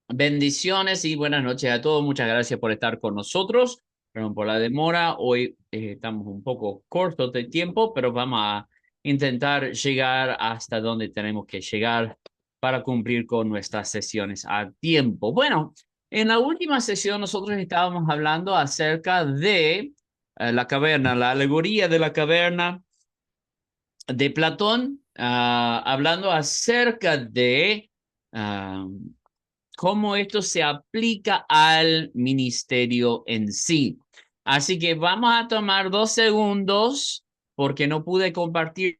Bendiciones y buenas noches a todos. Muchas gracias por estar con nosotros. Perdón por la demora. Hoy estamos un poco cortos de tiempo, pero vamos a intentar llegar hasta donde tenemos que llegar para cumplir con nuestras sesiones a tiempo. Bueno, en la última sesión nosotros estábamos hablando acerca de la caverna, la alegoría de la caverna de Platón, hablando acerca de ah, cómo esto se aplica al ministerio en sí. Así que vamos a tomar 2 segundos porque no pude compartir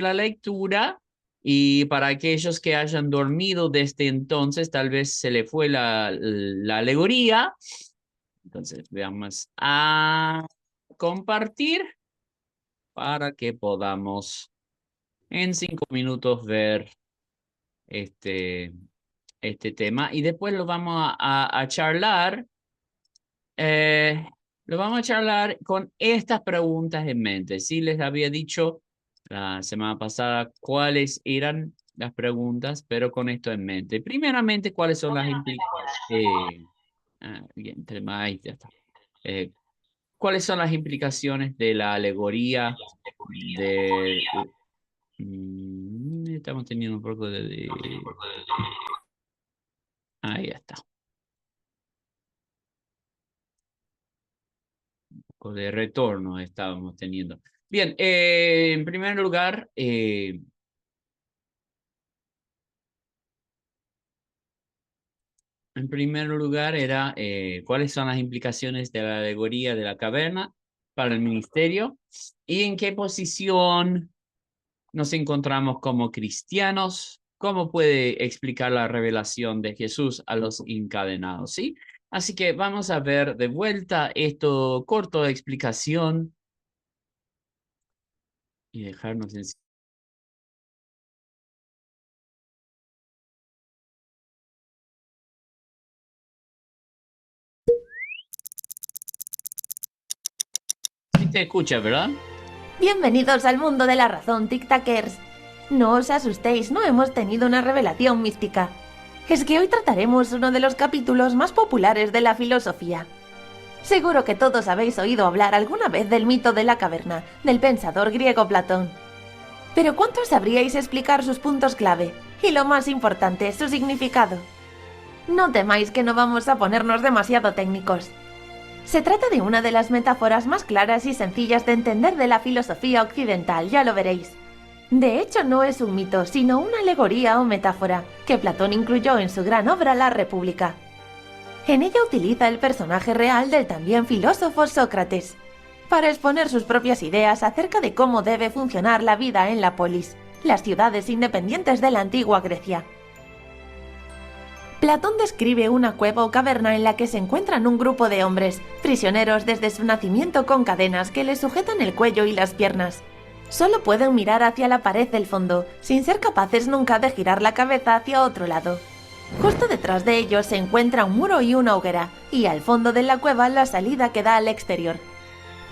la lectura y para aquellos que hayan dormido desde entonces, tal vez se le fue la alegoría. Entonces, veamos a compartir para que podamos en 5 minutos ver este, este tema y después lo vamos a charlar. eh, lo vamos a charlar con estas preguntas en mente. Sí, les había dicho la semana pasada cuáles eran las preguntas, pero con esto en mente. Primeramente, ¿cuáles son las entre más, ya está. Eh, ¿Cuáles son las implicaciones de la alegoría de... estamos teniendo un poco ahí está. De retorno estábamos teniendo. Bien, en primer lugar era cuáles son las implicaciones de la alegoría de la caverna para el ministerio y en qué posición nos encontramos como cristianos, cómo puede explicar la revelación de Jesús a los encadenados, ¿sí? Así que vamos a ver de vuelta esto corto de explicación y dejarnos en... Sí te escucha, ¿verdad? Bienvenidos al mundo de la razón, tic-tackers. No os asustéis, no hemos tenido una revelación mística. Es que hoy trataremos uno de los capítulos más populares de la filosofía. Seguro que todos habéis oído hablar alguna vez del mito de la caverna, del pensador griego Platón. Pero ¿cuántos sabríais explicar sus puntos clave? Y lo más importante, su significado. No temáis que no vamos a ponernos demasiado técnicos. Se trata de una de las metáforas más claras y sencillas de entender de la filosofía occidental, ya lo veréis. De hecho, no es un mito, sino una alegoría o metáfora, que Platón incluyó en su gran obra La República. En ella utiliza el personaje real del también filósofo Sócrates, para exponer sus propias ideas acerca de cómo debe funcionar la vida en la polis, las ciudades independientes de la antigua Grecia. Platón describe una cueva o caverna en la que se encuentran un grupo de hombres, prisioneros desde su nacimiento con cadenas que les sujetan el cuello y las piernas. Solo pueden mirar hacia la pared del fondo, sin ser capaces nunca de girar la cabeza hacia otro lado. Justo detrás de ellos se encuentra un muro y una hoguera, y al fondo de la cueva la salida que da al exterior.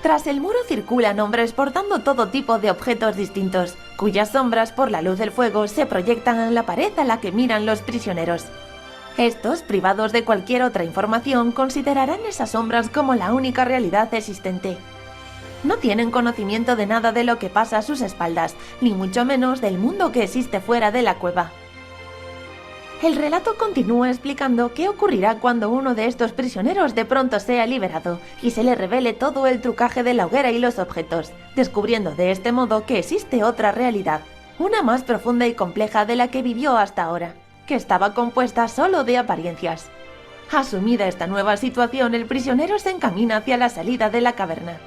Tras el muro circulan hombres portando todo tipo de objetos distintos, cuyas sombras por la luz del fuego se proyectan en la pared a la que miran los prisioneros. Estos, privados de cualquier otra información, considerarán esas sombras como la única realidad existente. No tienen conocimiento de nada de lo que pasa a sus espaldas, ni mucho menos del mundo que existe fuera de la cueva. El relato continúa explicando qué ocurrirá cuando uno de estos prisioneros de pronto sea liberado y se le revele todo el trucaje de la hoguera y los objetos, descubriendo de este modo que existe otra realidad, una más profunda y compleja de la que vivió hasta ahora, que estaba compuesta solo de apariencias. Asumida esta nueva situación, el prisionero se encamina hacia la salida de la caverna.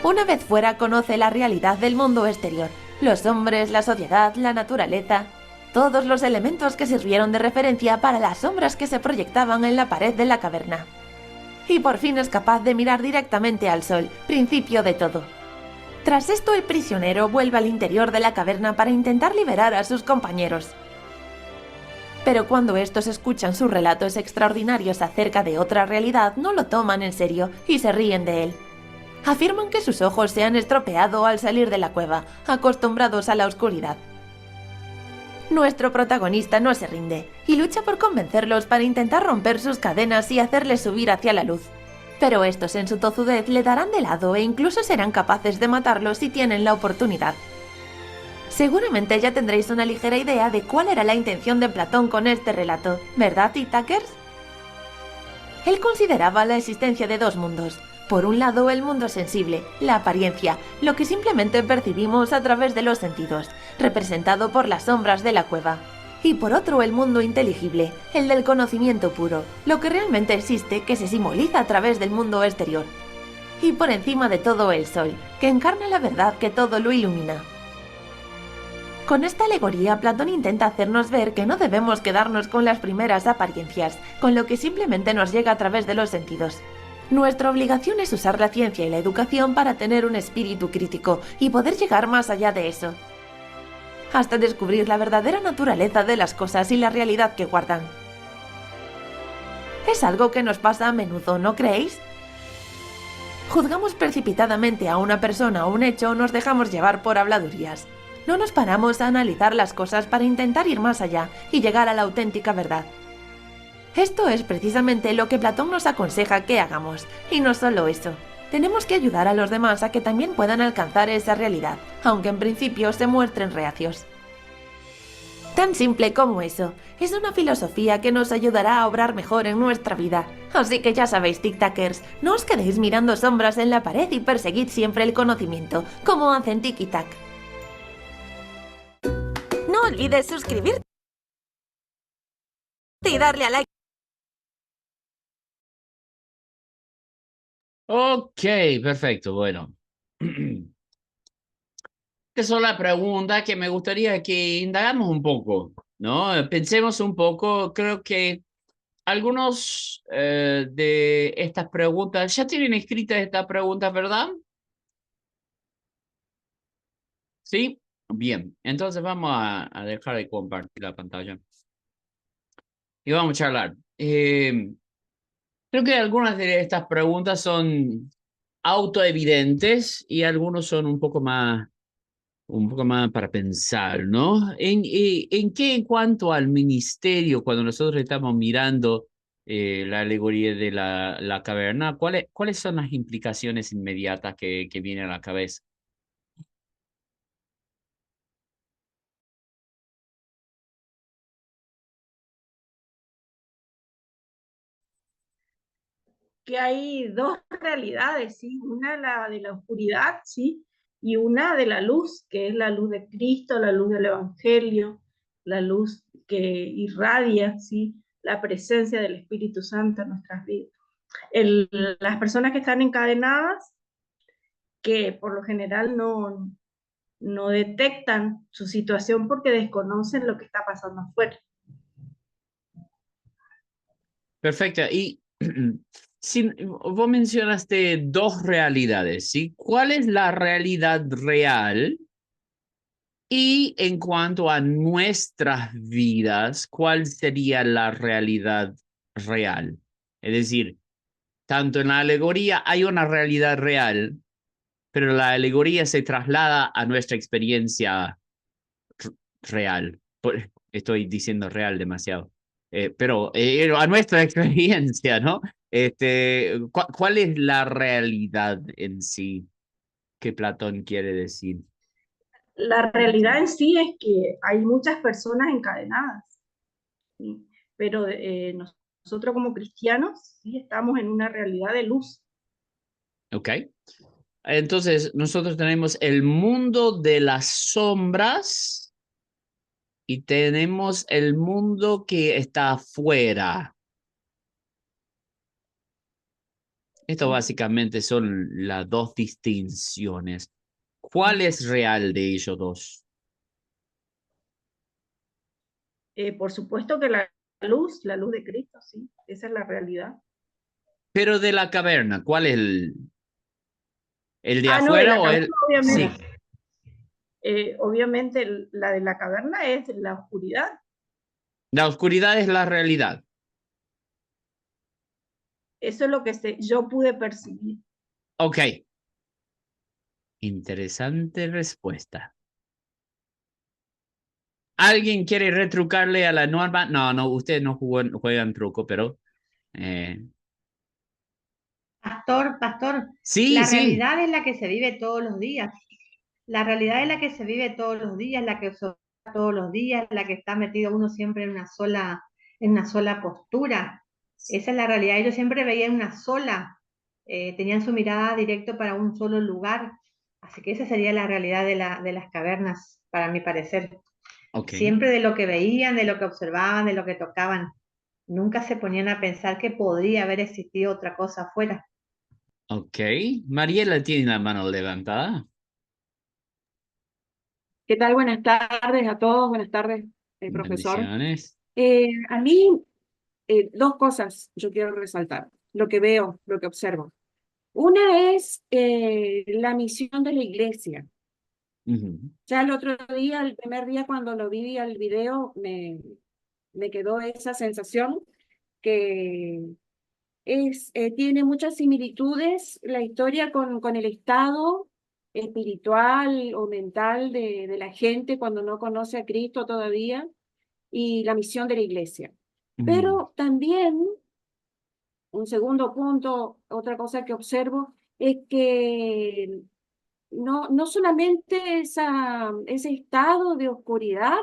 Una vez fuera, conoce la realidad del mundo exterior, los hombres, la sociedad, la naturaleza, todos los elementos que sirvieron de referencia para las sombras que se proyectaban en la pared de la caverna. Y por fin es capaz de mirar directamente al sol, principio de todo. Tras esto, el prisionero vuelve al interior de la caverna para intentar liberar a sus compañeros. Pero cuando estos escuchan sus relatos extraordinarios acerca de otra realidad, no lo toman en serio y se ríen de él. Afirman que sus ojos se han estropeado al salir de la cueva, acostumbrados a la oscuridad. Nuestro protagonista no se rinde y lucha por convencerlos para intentar romper sus cadenas y hacerles subir hacia la luz. Pero estos en su tozudez le darán de lado e incluso serán capaces de matarlo si tienen la oportunidad. Seguramente ya tendréis una ligera idea de cuál era la intención de Platón con este relato, ¿verdad, Tic-Tackers? Él consideraba la existencia de dos mundos. Por un lado, el mundo sensible, la apariencia, lo que simplemente percibimos a través de los sentidos, representado por las sombras de la cueva. Y por otro, el mundo inteligible, el del conocimiento puro, lo que realmente existe que se simboliza a través del mundo exterior. Y por encima de todo, el sol, que encarna la verdad que todo lo ilumina. Con esta alegoría, Platón intenta hacernos ver que no debemos quedarnos con las primeras apariencias, con lo que simplemente nos llega a través de los sentidos. Nuestra obligación es usar la ciencia y la educación para tener un espíritu crítico y poder llegar más allá de eso, hasta descubrir la verdadera naturaleza de las cosas y la realidad que guardan. Es algo que nos pasa a menudo, ¿no creéis? Juzgamos precipitadamente a una persona o un hecho o nos dejamos llevar por habladurías. No nos paramos a analizar las cosas para intentar ir más allá y llegar a la auténtica verdad. Esto es precisamente lo que Platón nos aconseja que hagamos, y no solo eso. Tenemos que ayudar a los demás a que también puedan alcanzar esa realidad, aunque en principio se muestren reacios. Tan simple como eso, es una filosofía que nos ayudará a obrar mejor en nuestra vida. Así que ya sabéis, Tic-Tackers, no os quedéis mirando sombras en la pared y perseguid siempre el conocimiento, como hacen Tic y Tac. No olvides suscribirte y darle a like. Ok, perfecto. Bueno. Esta es la pregunta que me gustaría que indagamos un poco, ¿no? Pensemos un poco. Creo que algunos de estas preguntas ya tienen escritas estas preguntas, ¿verdad? ¿Sí? Bien. Entonces vamos a dejar de compartir la pantalla y vamos a charlar. Creo que algunas de estas preguntas son autoevidentes y algunos son un poco más para pensar, ¿no? ¿En qué en cuanto al ministerio, cuando nosotros estamos mirando la alegoría de la caverna, cuáles son las implicaciones inmediatas que vienen a la cabeza? Que hay dos realidades, ¿sí? Una la de la oscuridad, ¿sí? Y una de la luz, que es la luz de Cristo, la luz del Evangelio, la luz que irradia, ¿sí? La presencia del Espíritu Santo en nuestras vidas. Las personas que están encadenadas, que por lo general no detectan su situación porque desconocen lo que está pasando afuera. Perfecto. Y si, vos mencionaste dos realidades, ¿sí? ¿Cuál es la realidad real? Y en cuanto a nuestras vidas, ¿cuál sería la realidad real? Es decir, tanto en la alegoría hay una realidad real, pero la alegoría se traslada a nuestra experiencia real. Estoy diciendo real demasiado. Pero a nuestra experiencia, ¿no? ¿Cuál es la realidad en sí que Platón quiere decir? La realidad en sí es que hay muchas personas encadenadas, ¿sí? Pero nosotros como cristianos sí estamos en una realidad de luz. ¿Ok? Entonces, nosotros tenemos el mundo de las sombras y tenemos el mundo que está afuera. Esto ¿Sí? básicamente son las dos distinciones. ¿Cuál es real de ellos dos? Por supuesto que la luz de Cristo, sí, esa es la realidad. Pero de la caverna, ¿cuál es el de No, de afuera la o caverna el? obviamente, Sí, obviamente la de la caverna es la oscuridad. la oscuridad es la realidad. Eso es lo que yo pude percibir. Ok, interesante respuesta. ¿Alguien quiere retrucarle a la norma? No, no, ustedes no juegan truco, pero... Pastor, Sí, la sí. realidad es la que se vive todos los días. La realidad es la que se vive todos los días, la que se observa todos los días, la que está metido uno siempre en una sola postura. Esa es la realidad. Ellos siempre veían una sola, tenían su mirada directo para un solo lugar. Así que esa sería la realidad de las cavernas, para mi parecer. Ok, Siempre de lo que veían, de lo que observaban, de lo que tocaban. Nunca se ponían a pensar que podría haber existido otra cosa afuera. ok. Mariela tiene la mano levantada. ¿Qué tal? Buenas tardes a todos, buenas tardes, profesor. Bendiciones. A mí, dos cosas yo quiero resaltar, lo que veo, lo que observo. Una es la misión de la iglesia. Ujú, Ya el otro día, el primer día cuando lo vi al video, me quedó esa sensación que tiene muchas similitudes la historia con el estado espiritual o mental de la gente cuando no conoce a Cristo todavía y la misión de la iglesia. ujú. Pero también, un segundo punto, otra cosa que observo es que no solamente ese estado de oscuridad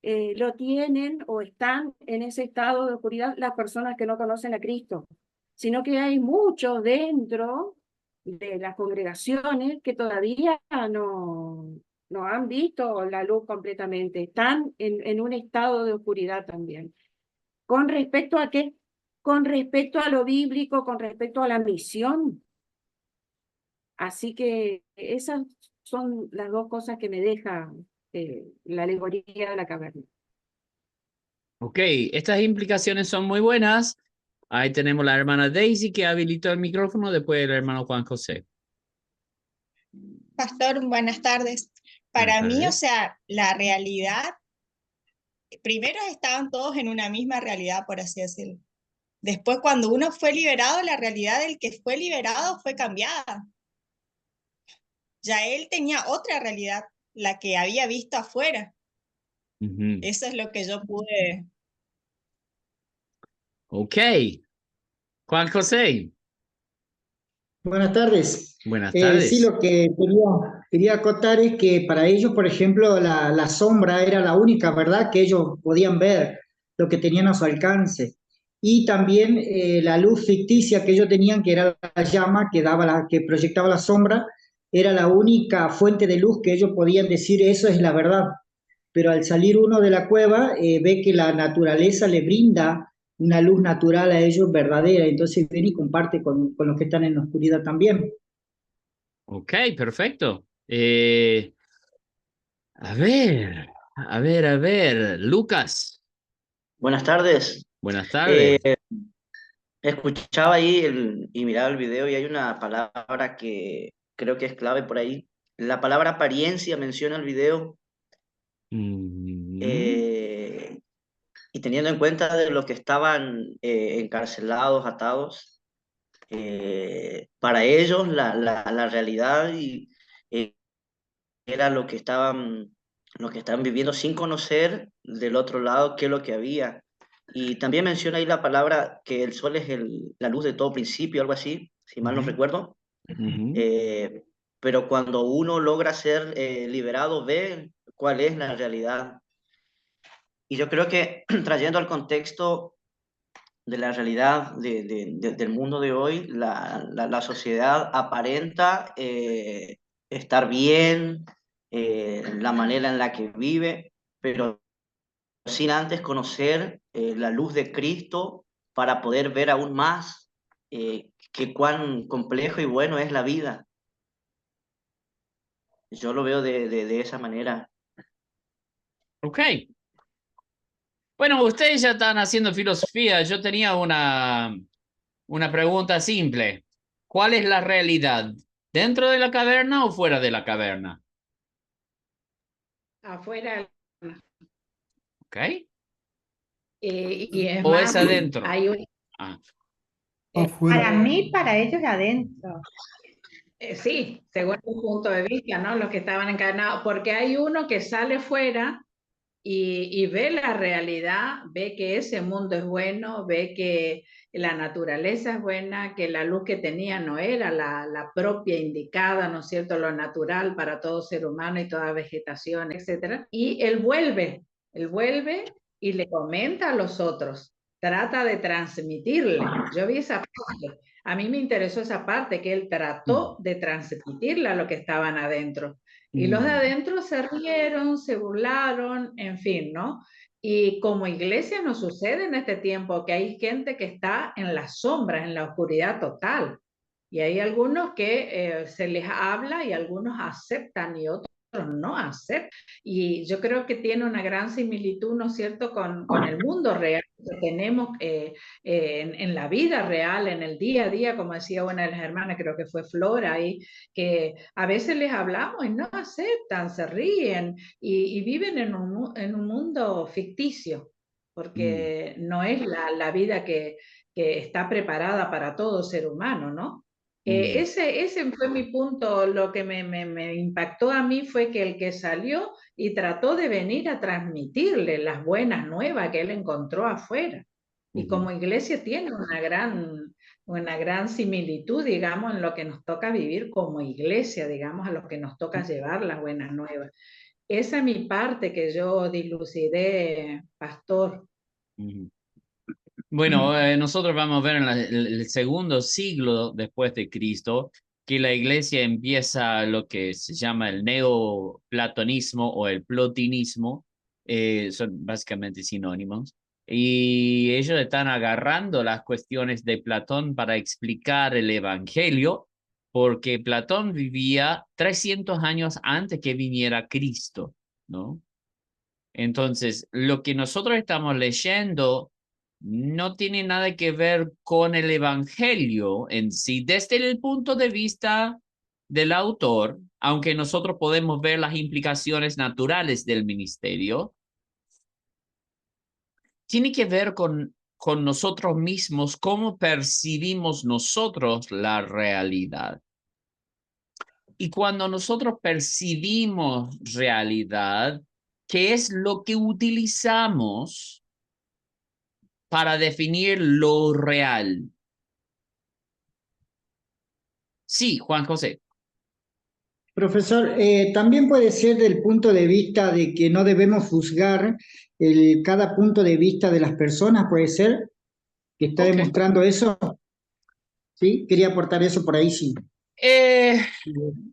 lo tienen o están en ese estado de oscuridad las personas que no conocen a Cristo, sino que hay muchos dentro de las congregaciones que todavía no han visto la luz completamente, están en un estado de oscuridad también. ¿Con respecto a qué? Con respecto a lo bíblico, con respecto a la misión. Así que esas son las dos cosas que me deja la alegoría de la caverna. Ok, estas implicaciones son muy buenas. Ahí tenemos la hermana Daisy que habilitó el micrófono, después el hermano Juan José. Pastor, buenas tardes. Buenas Para mí, o tardes. sea, la realidad, primero estaban todos en una misma realidad, por así decirlo. Después, cuando uno fue liberado, la realidad del que fue liberado fue cambiada. Ya él tenía otra realidad, la que había visto afuera. Ujú. Eso es lo que yo pude. Ok, Juan José. Buenas tardes. Buenas Sí, tardes. lo que quería acotar es que para ellos, por ejemplo, la sombra era la única, ¿verdad?, que ellos podían ver, lo que tenían a su alcance. Y también la luz ficticia que ellos tenían, que era la llama que que proyectaba la sombra, era la única fuente de luz que ellos podían decir, eso es la verdad. Pero al salir uno de la cueva, ve que la naturaleza le brinda una luz natural a ellos verdadera, entonces ven y comparte con los que están en la oscuridad también. Ok, perfecto. A ver, a ver. Lucas. Buenas tardes. Buenas Eh, tardes. Escuchaba ahí y miraba el video y hay una palabra que creo que es clave por ahí. La palabra apariencia menciona el video Mm, eh, y teniendo en cuenta de los que estaban encarcelados, atados, para ellos la realidad eh, era lo que estaban viviendo sin conocer del otro lado qué es lo que había. Y también menciona ahí la palabra que el sol es la luz de todo principio, algo así, si mal no ujú, recuerdo. ujú. Eh, pero cuando uno logra ser liberado, ve cuál es la realidad. Y yo creo que trayendo al contexto de la realidad del mundo de hoy, la sociedad aparenta estar bien, la manera en la que vive, pero sin antes conocer la luz de Cristo para poder ver aún más que cuán complejo y bueno es la vida. Yo lo veo de esa manera. Ok. Bueno, ustedes ya están haciendo filosofía. Yo tenía una pregunta simple. ¿Cuál es la realidad? ¿Dentro de la caverna o fuera de la caverna? Afuera. ¿Ok? Y es ¿O es más, adentro? hay un, Ah, para Afuera. mí, para ellos adentro. Sí, según tu punto de vista, ¿no? Los que estaban encadenados, porque hay uno que sale fuera y ve la realidad, ve que ese mundo es bueno, ve que la naturaleza es buena, que la luz que tenía no era la propia indicada, ¿no es cierto?, lo natural para todo ser humano y toda vegetación, etcétera. Y él vuelve y le comenta a los otros, trata de transmitirle. Yo vi esa parte, a mí me interesó esa parte, que él trató de transmitirle a lo que estaban adentro. Y los de adentro se rieron, se burlaron, en fin, ¿no? Y como iglesia nos sucede en este tiempo que hay gente que está en las sombras, en la oscuridad total. Y hay algunos que se les habla y algunos aceptan y otros no aceptan. Y yo creo que tiene una gran similitud, ¿no es cierto?, con el mundo real que tenemos en la vida real, en el día a día, como decía una de las hermanas, creo que fue Flora ahí, que a veces les hablamos y no aceptan, se ríen y viven en un mundo ficticio, porque no es la vida que está preparada para todo ser humano, ¿no? Ese fue mi punto, lo que me impactó a mí fue que el que salió y trató de venir a transmitirle las buenas nuevas que él encontró afuera. Y como iglesia tiene una gran similitud, digamos, en lo que nos toca vivir como iglesia, digamos, a lo que nos toca llevar las buenas nuevas. Esa es mi parte que yo dilucidé, pastor. Bueno, nosotros vamos a ver en el segundo siglo después de Cristo que la iglesia empieza lo que se llama el neoplatonismo o el plotinismo, son básicamente sinónimos, y ellos están agarrando las cuestiones de Platón para explicar el Evangelio, porque Platón vivía 300 años antes que viniera Cristo, ¿no? Entonces, lo que nosotros estamos leyendo no tiene nada que ver con el Evangelio en sí, desde el punto de vista del autor, aunque nosotros podemos ver las implicaciones naturales del ministerio, tiene que ver con nosotros mismos, cómo percibimos nosotros la realidad. Y cuando nosotros percibimos realidad, ¿qué es lo que utilizamos para definir lo real? Sí, Juan José. Profesor, también puede ser del punto de vista de que no debemos juzgar cada punto de vista de las personas, puede ser, que está demostrando eso. Sí, quería aportar eso por ahí, sí.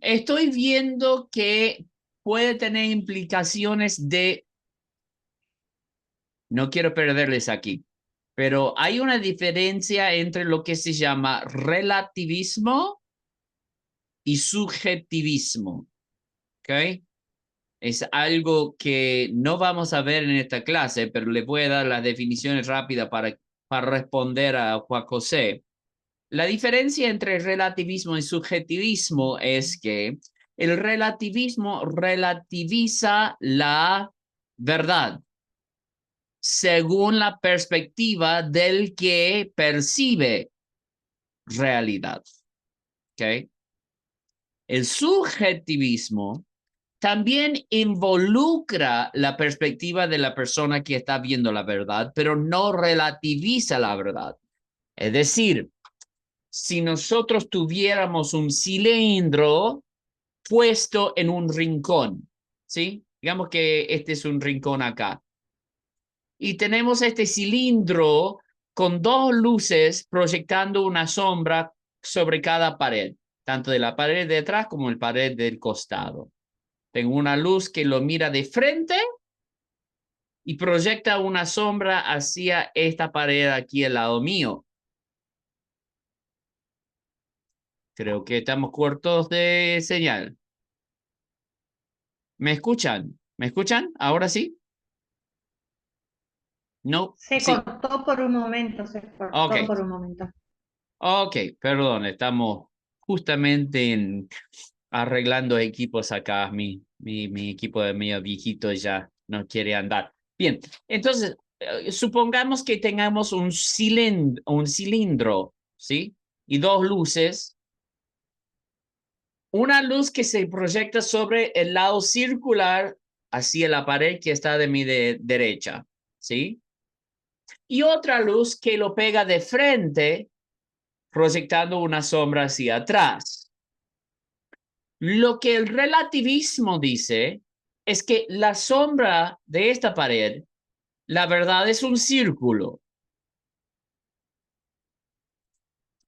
Estoy viendo que puede tener implicaciones de... No quiero perderles aquí, pero hay una diferencia entre lo que se llama relativismo y subjetivismo, ¿ok? Es algo que no vamos a ver en esta clase, pero le voy a dar las definiciones rápidas para responder a Juan José. La diferencia entre relativismo y subjetivismo es que el relativismo relativiza la verdad según la perspectiva del que percibe realidad. ¿Okay? El subjetivismo también involucra la perspectiva de la persona que está viendo la verdad, pero no relativiza la verdad. Es decir, si nosotros tuviéramos un cilindro puesto en un rincón, ¿sí? Digamos que este es un rincón acá. Y tenemos este cilindro con dos luces proyectando una sombra sobre cada pared, tanto de la pared de atrás como la pared del costado. Tengo una luz que lo mira de frente y proyecta una sombra hacia esta pared aquí al lado mío. Creo que estamos cortos de señal. ¿Me escuchan? ¿Me escuchan? ¿Ahora sí? No. Se Sí. cortó por un momento, Ok. por un momento. Ok, perdón, estamos justamente arreglando equipos acá. Mi equipo de medio viejito ya no quiere andar. Bien, entonces, supongamos que tengamos un cilindro, ¿sí? Y dos luces. Una luz que se proyecta sobre el lado circular hacia la pared que está de mi derecha, ¿sí? Y otra luz que lo pega de frente, proyectando una sombra hacia atrás. Lo que el relativismo dice es que la sombra de esta pared, la verdad, es un círculo.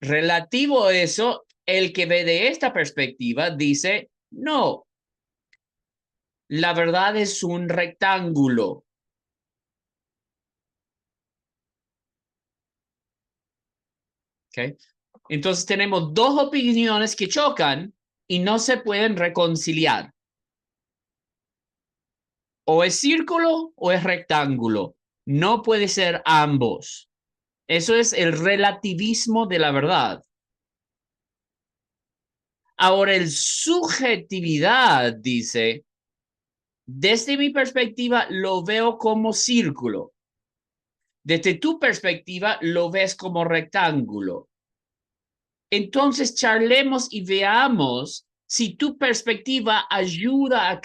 Relativo a eso, el que ve de esta perspectiva dice, no, la verdad es un rectángulo. ¿Okay? Entonces tenemos dos opiniones que chocan y no se pueden reconciliar. O es círculo o es rectángulo. No puede ser ambos. Eso es el relativismo de la verdad. Ahora, el subjetividad dice, desde mi perspectiva lo veo como círculo. Desde tu perspectiva lo ves como rectángulo. Entonces charlemos y veamos si tu perspectiva ayuda a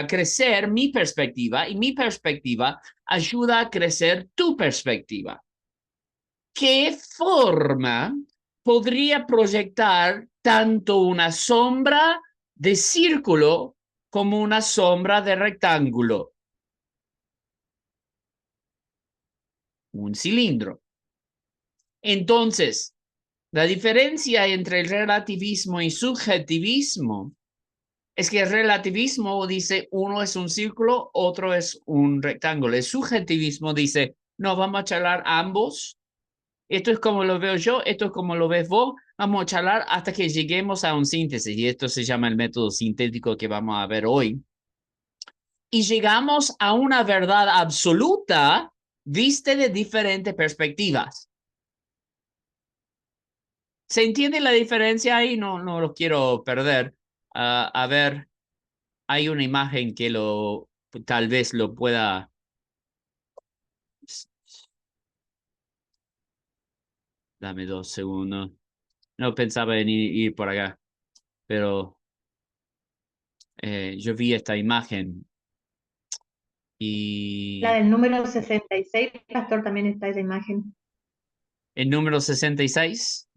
crecer mi perspectiva y mi perspectiva ayuda a crecer tu perspectiva. ¿Qué forma podría proyectar tanto una sombra de círculo como una sombra de rectángulo? Un cilindro. Entonces, la diferencia entre el relativismo y subjetivismo es que el relativismo dice uno es un círculo, otro es un rectángulo. El subjetivismo dice, no, vamos a charlar ambos. Esto es como lo veo yo, esto es como lo ves vos. Vamos a charlar hasta que lleguemos a un síntesis. Y esto se llama el método sintético que vamos a ver hoy. Y llegamos a una verdad absoluta vista de diferentes perspectivas. ¿Se entiende la diferencia ahí? No lo quiero perder. A ver, hay una imagen que tal vez lo pueda. Dame 2 segundos. No pensaba en ir por acá, pero yo vi esta imagen La y del número 66, pastor, también está esa imagen. el número 66.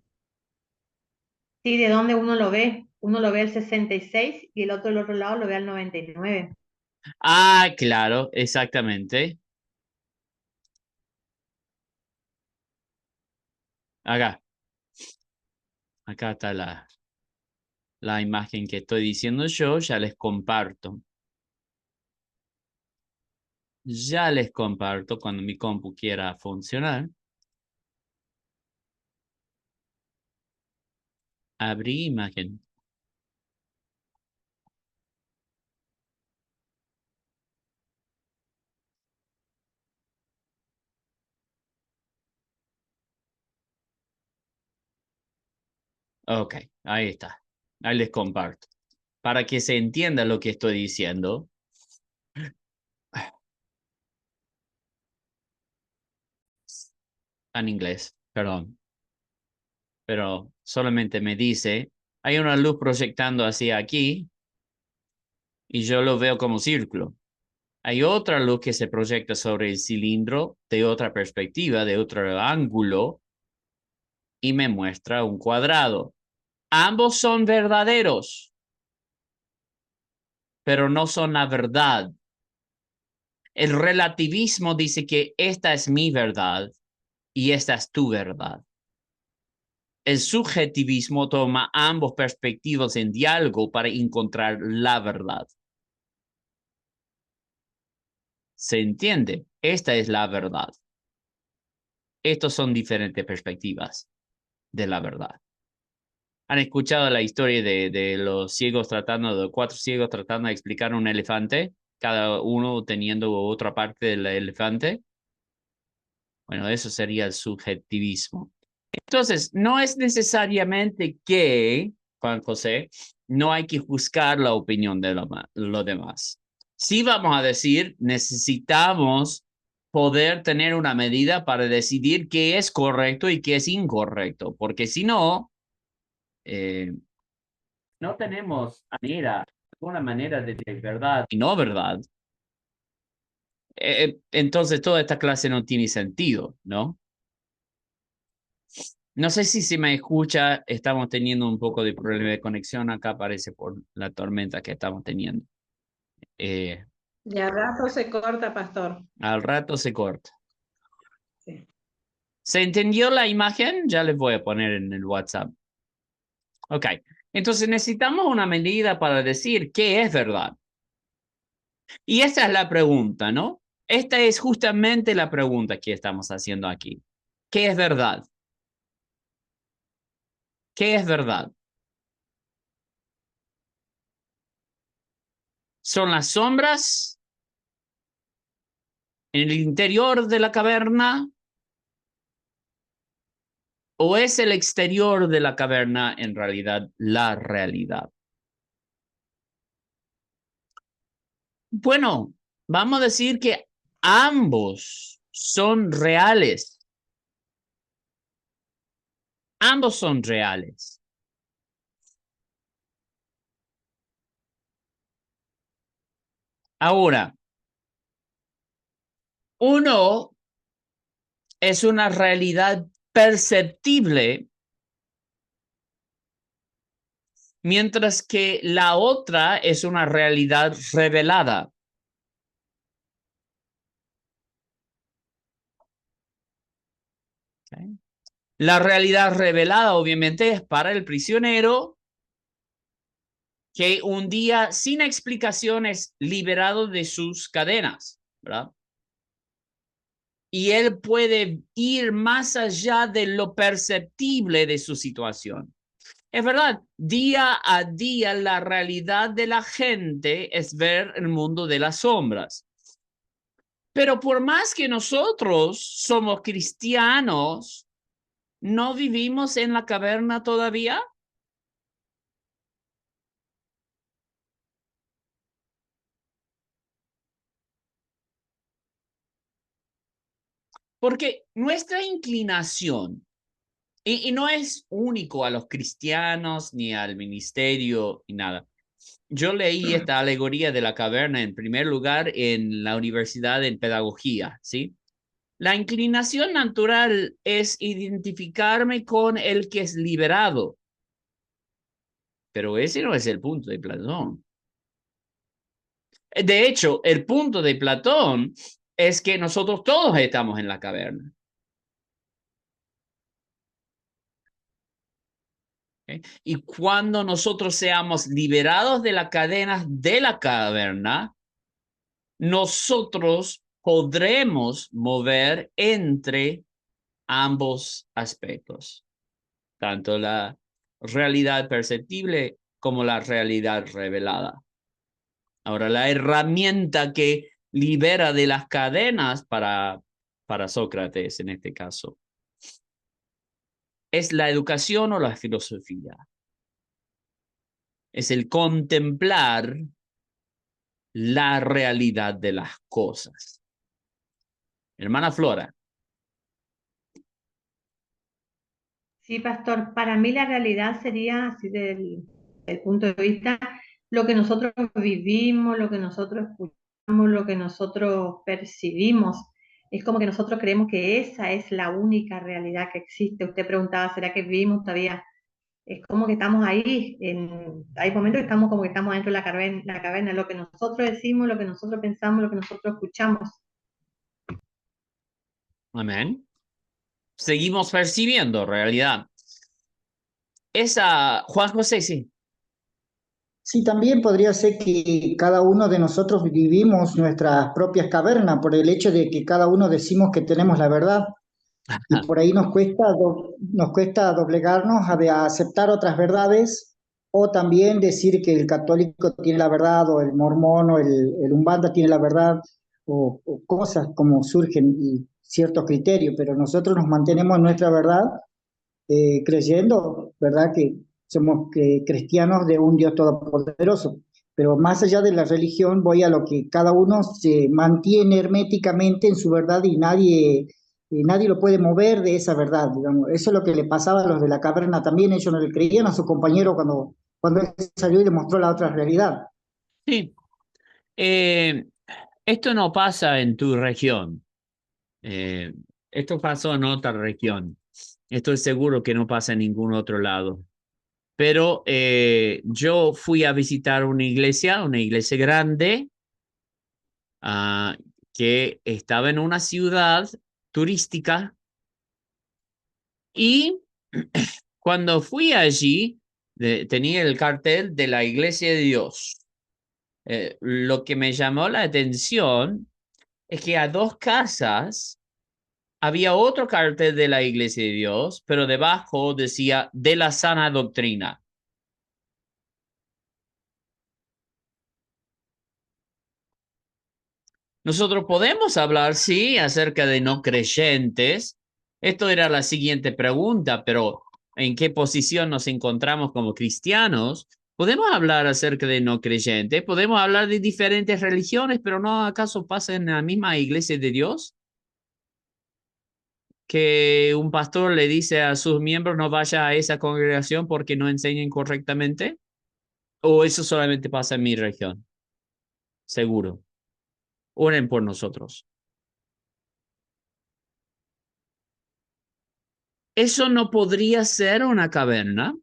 Sí, ¿de dónde uno lo ve? Uno lo ve al 66 y el otro del otro lado lo ve al 99. Ah, claro, exactamente. Acá. Acá está la imagen que estoy diciendo yo. Ya les comparto. Ya les comparto cuando mi compu quiera funcionar. Abrí imagen. Ok, ahí está. Ahí les comparto. Para que se entienda lo que estoy diciendo. En inglés, perdón. Pero solamente me dice, hay una luz proyectando hacia aquí y yo lo veo como círculo. Hay otra luz que se proyecta sobre el cilindro de otra perspectiva, de otro ángulo, y me muestra un cuadrado. Ambos son verdaderos, pero no son la verdad. El relativismo dice que esta es mi verdad y esta es tu verdad. El subjetivismo toma ambos perspectivas en diálogo para encontrar la verdad. ¿Se entiende? Esta es la verdad. Estos son diferentes perspectivas de la verdad. ¿Han escuchado la historia de los ciegos de 4 ciegos tratando de explicar un elefante? Cada uno teniendo otra parte del elefante. Bueno, eso sería el subjetivismo. Entonces, no es necesariamente que, Juan José, no hay que juzgar la opinión de los demás. Sí vamos a decir, necesitamos poder tener una medida para decidir qué es correcto y qué es incorrecto, porque si no, no tenemos manera una manera de verdad y no verdad, entonces toda esta clase no tiene sentido, ¿no? No sé si se me escucha, estamos teniendo un poco de problema de conexión acá, parece por la tormenta que estamos teniendo. De a rato se corta, pastor. Al rato se corta. Sí. ¿Se entendió la imagen? Ya les voy a poner en el WhatsApp. Ok, entonces necesitamos una medida para decir qué es verdad. Y esta es la pregunta, ¿no? Esta es justamente la pregunta que estamos haciendo aquí. ¿Qué es verdad? ¿Qué es verdad? ¿Son las sombras en el interior de la caverna? ¿O es el exterior de la caverna en realidad la realidad? Bueno, vamos a decir que ambos son reales. Ambos son reales. Ahora, uno es una realidad perceptible, mientras que la otra es una realidad revelada. ¿Okay? La realidad revelada, obviamente, es para el prisionero que un día, sin explicaciones, liberado de sus cadenas, ¿verdad? Y él puede ir más allá de lo perceptible de su situación. Es verdad, día a día la realidad de la gente es ver el mundo de las sombras. Pero por más que nosotros somos cristianos, ¿no vivimos en la caverna todavía? Porque nuestra inclinación, y no es único a los cristianos ni al ministerio ni nada. Yo leí esta alegoría de la caverna en primer lugar en la universidad en pedagogía, ¿sí? La inclinación natural es identificarme con el que es liberado, pero ese no es el punto de Platón. De hecho, el punto de Platón es que nosotros todos estamos en la caverna. ¿Okay? Y cuando nosotros seamos liberados de las cadenas de la caverna, nosotros podremos mover entre ambos aspectos, tanto la realidad perceptible como la realidad revelada. Ahora, la herramienta que libera de las cadenas para Sócrates en este caso es la educación o la filosofía. Es el contemplar la realidad de las cosas. Hermana Flora. Sí, pastor, para mí la realidad sería, así del punto de vista, lo que nosotros vivimos, lo que nosotros escuchamos, lo que nosotros percibimos. Es como que nosotros creemos que esa es la única realidad que existe. Usted preguntaba, ¿será que vivimos todavía? Es como que estamos ahí, hay momentos que estamos como que estamos dentro de la caverna, lo que nosotros decimos, lo que nosotros pensamos, lo que nosotros escuchamos. Amén. Seguimos percibiendo realidad. Esa, Juan José, sí. Sí, también podría ser que cada uno de nosotros vivimos nuestras propias cavernas por el hecho de que cada uno decimos que tenemos la verdad y por ahí nos cuesta doblegarnos a aceptar otras verdades o también decir que el católico tiene la verdad o el mormón o el umbanda tiene la verdad o cosas como surgen y ciertos criterios, pero nosotros nos mantenemos en nuestra verdad creyendo, ¿verdad? Que somos cristianos de un Dios todopoderoso. Pero más allá de la religión, voy a lo que cada uno se mantiene herméticamente en su verdad y nadie lo puede mover de esa verdad, digamos. Eso es lo que le pasaba a los de la caverna también, ellos no le creían a su compañero cuando él salió y le mostró la otra realidad. Sí. Esto no pasa en tu región. Esto pasó en otra región. Estoy seguro que no pasa en ningún otro lado. Pero yo fui a visitar una iglesia grande, que estaba en una ciudad turística, y cuando fui allí tenía el cartel de la Iglesia de Dios. Lo que me llamó la atención es que a 2 casas había otro cartel de la Iglesia de Dios, pero debajo decía de la sana doctrina. Nosotros podemos hablar, sí, acerca de no creyentes. Esto era la siguiente pregunta, pero ¿en qué posición nos encontramos como cristianos? Podemos hablar acerca de no creyentes, podemos hablar de diferentes religiones, pero ¿no acaso pasa en la misma iglesia de Dios? Que un pastor le dice a sus miembros no vaya a esa congregación porque no enseñan correctamente. ¿O eso solamente pasa en mi región? Seguro. Oren por nosotros. ¿Eso no podría ser una caverna?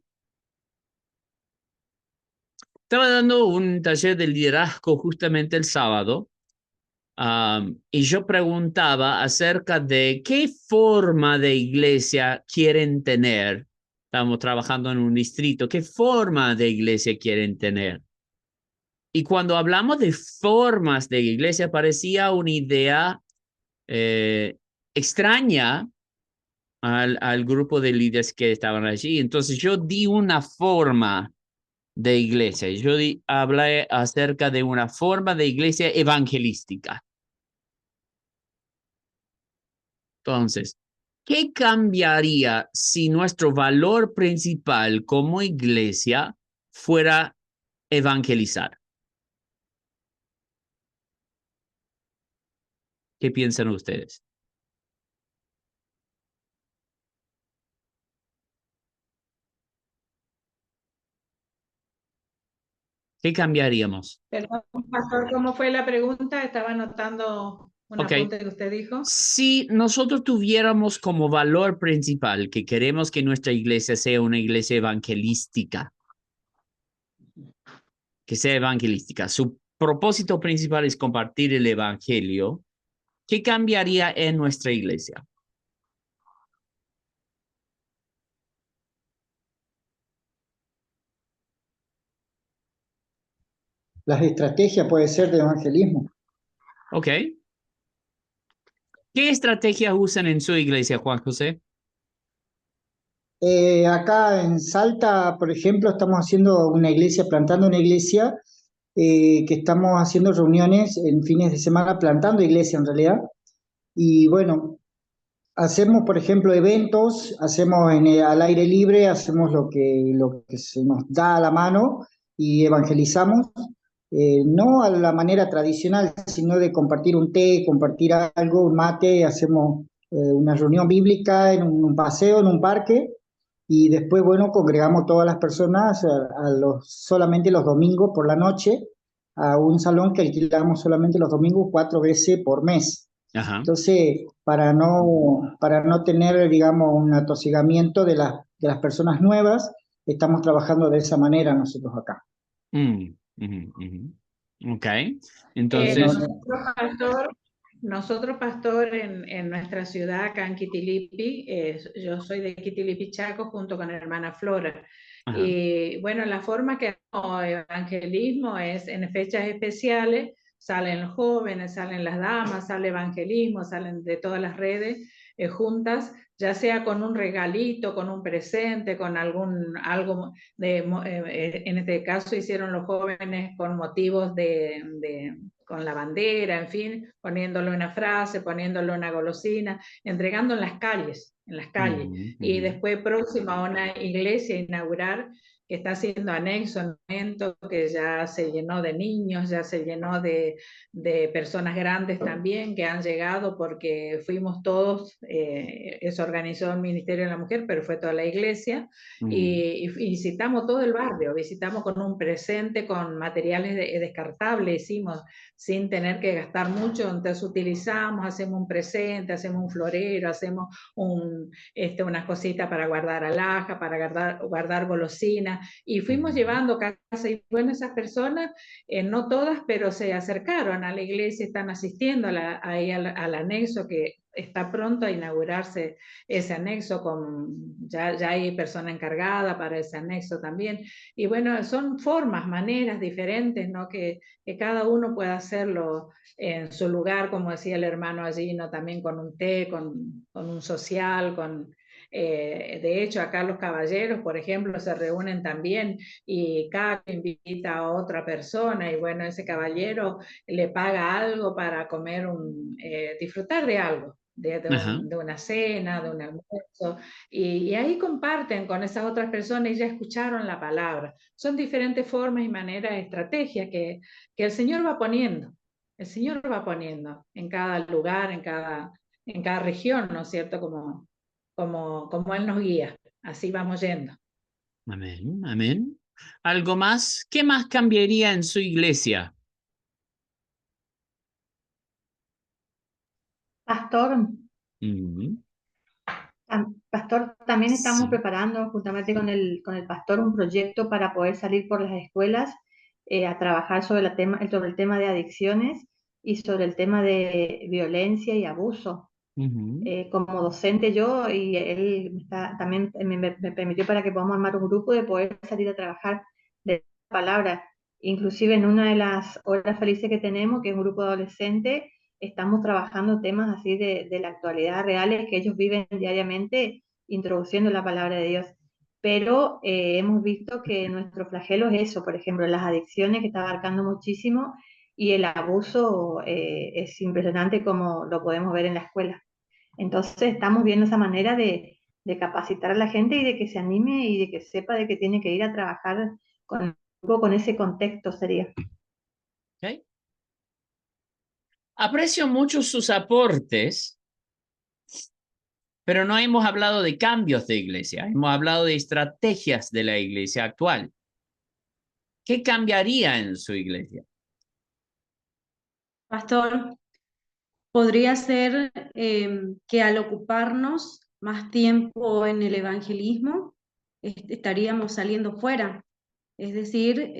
Estaba dando un taller de liderazgo justamente el sábado, y yo preguntaba acerca de qué forma de iglesia quieren tener. Estamos trabajando en un distrito. ¿Qué forma de iglesia quieren tener? Y cuando hablamos de formas de iglesia, parecía una idea extraña al grupo de líderes que estaban allí. Entonces yo di una forma de iglesia. Yo hablé acerca de una forma de iglesia evangelística. Entonces, ¿qué cambiaría si nuestro valor principal como iglesia fuera evangelizar? ¿Qué piensan ustedes? ¿Qué cambiaríamos? Perdón, pastor, ¿cómo fue la pregunta? Estaba anotando un Ok. apunte que usted dijo. Si nosotros tuviéramos como valor principal que queremos que nuestra iglesia sea una iglesia evangelística, que sea evangelística, su propósito principal es compartir el evangelio, ¿qué cambiaría en nuestra iglesia? Las estrategias puede ser de evangelismo. Ok. ¿Qué estrategias usan en su iglesia, Juan José? Acá en Salta, por ejemplo, estamos haciendo una iglesia, plantando una iglesia, que estamos haciendo reuniones en fines de semana, plantando iglesia en realidad. Y bueno, hacemos, por ejemplo, eventos, hacemos al aire libre, hacemos lo que se nos da a la mano y evangelizamos, no a la manera tradicional, sino de compartir un té, compartir algo, un mate, hacemos una reunión bíblica en un paseo, en un parque, y después, bueno, congregamos todas las personas solamente los domingos por la noche a un salón que alquilamos solamente los domingos 4 veces por mes. Ajá. Entonces, para no tener, digamos, un atosigamiento de las personas nuevas, estamos trabajando de esa manera nosotros acá. Ok. Entonces, Nosotros, pastor, en nuestra ciudad, acá en Quitilipi, yo soy de Quitilipi, Chaco, junto con la hermana Flora. ajá. Y bueno, la forma que hacemos evangelismo es en fechas especiales, salen los jóvenes, salen las damas, sale evangelismo, salen de todas las redes juntas, ya sea con un regalito, con un presente, con algo en este caso hicieron los jóvenes con motivos con la bandera, en fin, poniéndole una frase, poniéndole una golosina, entregando en las calles. Y después próximo a una iglesia inaugurar, está siendo anexo en un momento que ya se llenó de niños, ya se llenó de personas grandes también que han llegado porque fuimos todos, se organizó el Ministerio de la Mujer, pero fue toda la iglesia, y visitamos todo el barrio, visitamos con un presente, con materiales descartables, hicimos sin tener que gastar mucho, entonces utilizamos, hacemos un presente, hacemos un florero, hacemos unas cositas para guardar alhaja, para guardar golosinas, y fuimos llevando casa, y bueno, esas personas, no todas, pero se acercaron a la iglesia, están asistiendo ahí al anexo que está pronto a inaugurarse ese anexo, ya hay persona encargada para ese anexo también, y bueno, son formas, maneras diferentes, ¿no? Que cada uno pueda hacerlo en su lugar, como decía el hermano allí, ¿no? También con un té, con un social, de hecho, acá los caballeros, por ejemplo, se reúnen también y cada invita a otra persona y bueno, ese caballero le paga algo para comer, disfrutar de algo. De una cena, de un almuerzo, y ahí comparten con esas otras personas y ya escucharon la palabra. Son diferentes formas y maneras, estrategias que el Señor va poniendo. El Señor va poniendo en cada lugar, en cada región, ¿no es cierto? Como Él nos guía. Así vamos yendo. Amén, amén. ¿Algo más? ¿Qué más cambiaría en su iglesia? Pastor, Pastor, también estamos Sí. preparando juntamente con el pastor un proyecto para poder salir por las escuelas a trabajar sobre el tema de adicciones y sobre el tema de violencia y abuso. Como docente yo, y él también me permitió para que podamos armar un grupo de poder salir a trabajar de la palabra. Inclusive en una de las horas felices que tenemos, que es un grupo de adolescentes, estamos trabajando temas así de la actualidad reales que ellos viven diariamente, introduciendo la palabra de Dios. Pero hemos visto que nuestro flagelo es eso, por ejemplo, las adicciones, que está abarcando muchísimo, y el abuso es impresionante como lo podemos ver en la escuela. Entonces estamos viendo esa manera de capacitar a la gente y de que se anime y de que sepa de que tiene que ir a trabajar con ese contexto sería. Okay. Aprecio mucho sus aportes, pero no hemos hablado de cambios de iglesia, hemos hablado de estrategias de la iglesia actual. ¿Qué cambiaría en su iglesia? Pastor, podría ser que al ocuparnos más tiempo en el evangelismo, estaríamos saliendo fuera, es decir,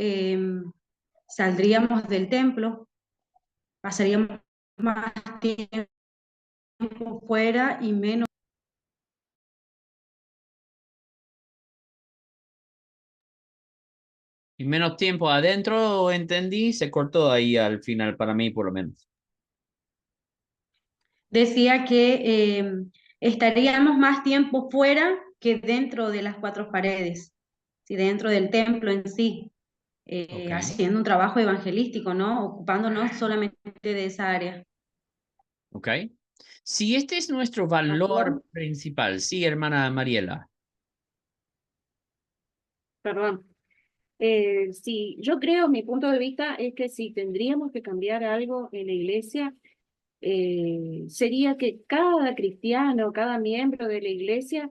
saldríamos del templo, pasaríamos más tiempo fuera y menos. Y menos tiempo adentro, entendí, se cortó ahí al final, para mí por lo menos. Decía que estaríamos más tiempo fuera que dentro de las cuatro paredes, ¿sí? Dentro del templo en sí, haciendo un trabajo evangelístico, ¿no? Ocupándonos solamente de esa área. Ok. Si este es nuestro valor principal, sí, hermana Mariela. Perdón. Sí, yo creo, mi punto de vista es que si tendríamos que cambiar algo en la iglesia, sería que cada cristiano, cada miembro de la iglesia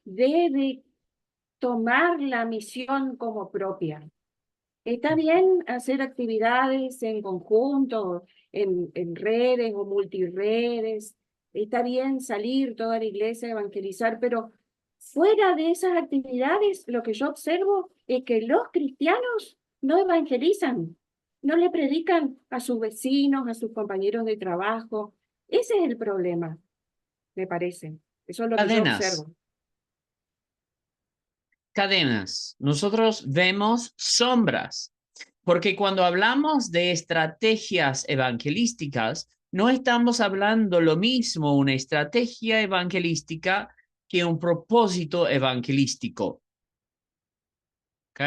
debe tomar la misión como propia. Está bien hacer actividades en conjunto, en redes o multiredes, está bien salir toda la iglesia a evangelizar, pero fuera de esas actividades, lo que yo observo es que los cristianos no evangelizan, no le predican a sus vecinos, a sus compañeros de trabajo. Ese es el problema, me parece. Eso es lo que yo observo. Cadenas. Nosotros vemos sombras, porque cuando hablamos de estrategias evangelísticas, no estamos hablando lo mismo una estrategia evangelística que un propósito evangelístico. ¿Ok?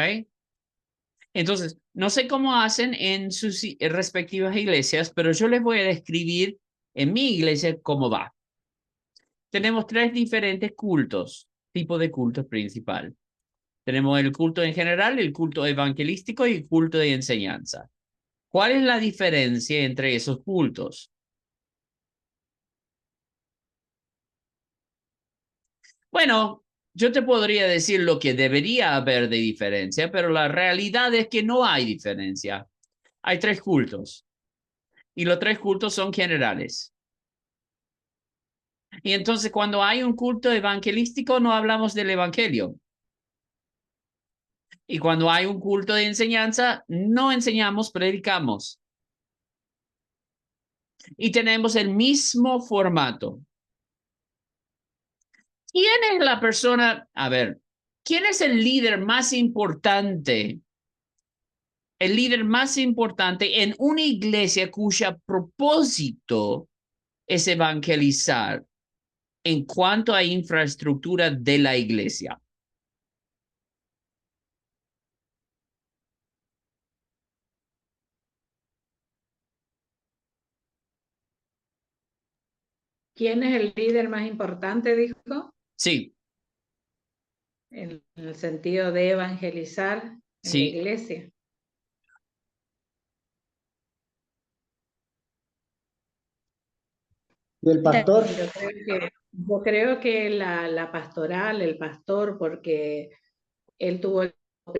Entonces, no sé cómo hacen en sus respectivas iglesias, pero yo les voy a describir en mi iglesia cómo va. Tenemos 3 diferentes cultos. tipos de culto principal. Tenemos el culto en general, el culto evangelístico y el culto de enseñanza. ¿Cuál es la diferencia entre esos cultos? Bueno, yo te podría decir lo que debería haber de diferencia, pero la realidad es que no hay diferencia. Hay 3 cultos y los 3 cultos son generales. Y entonces cuando hay un culto evangelístico no hablamos del evangelio. Y cuando hay un culto de enseñanza no enseñamos, predicamos. Y tenemos el mismo formato. ¿Quién es la persona? A ver, ¿quién es el líder más importante? El líder más importante en una iglesia cuyo propósito es evangelizar en cuanto a infraestructura de la iglesia. ¿Quién es el líder más importante, dijo? Sí, En el sentido de evangelizar en la sí. iglesia. ¿Y el pastor? Yo creo que la pastoral, el pastor, porque él tuvo el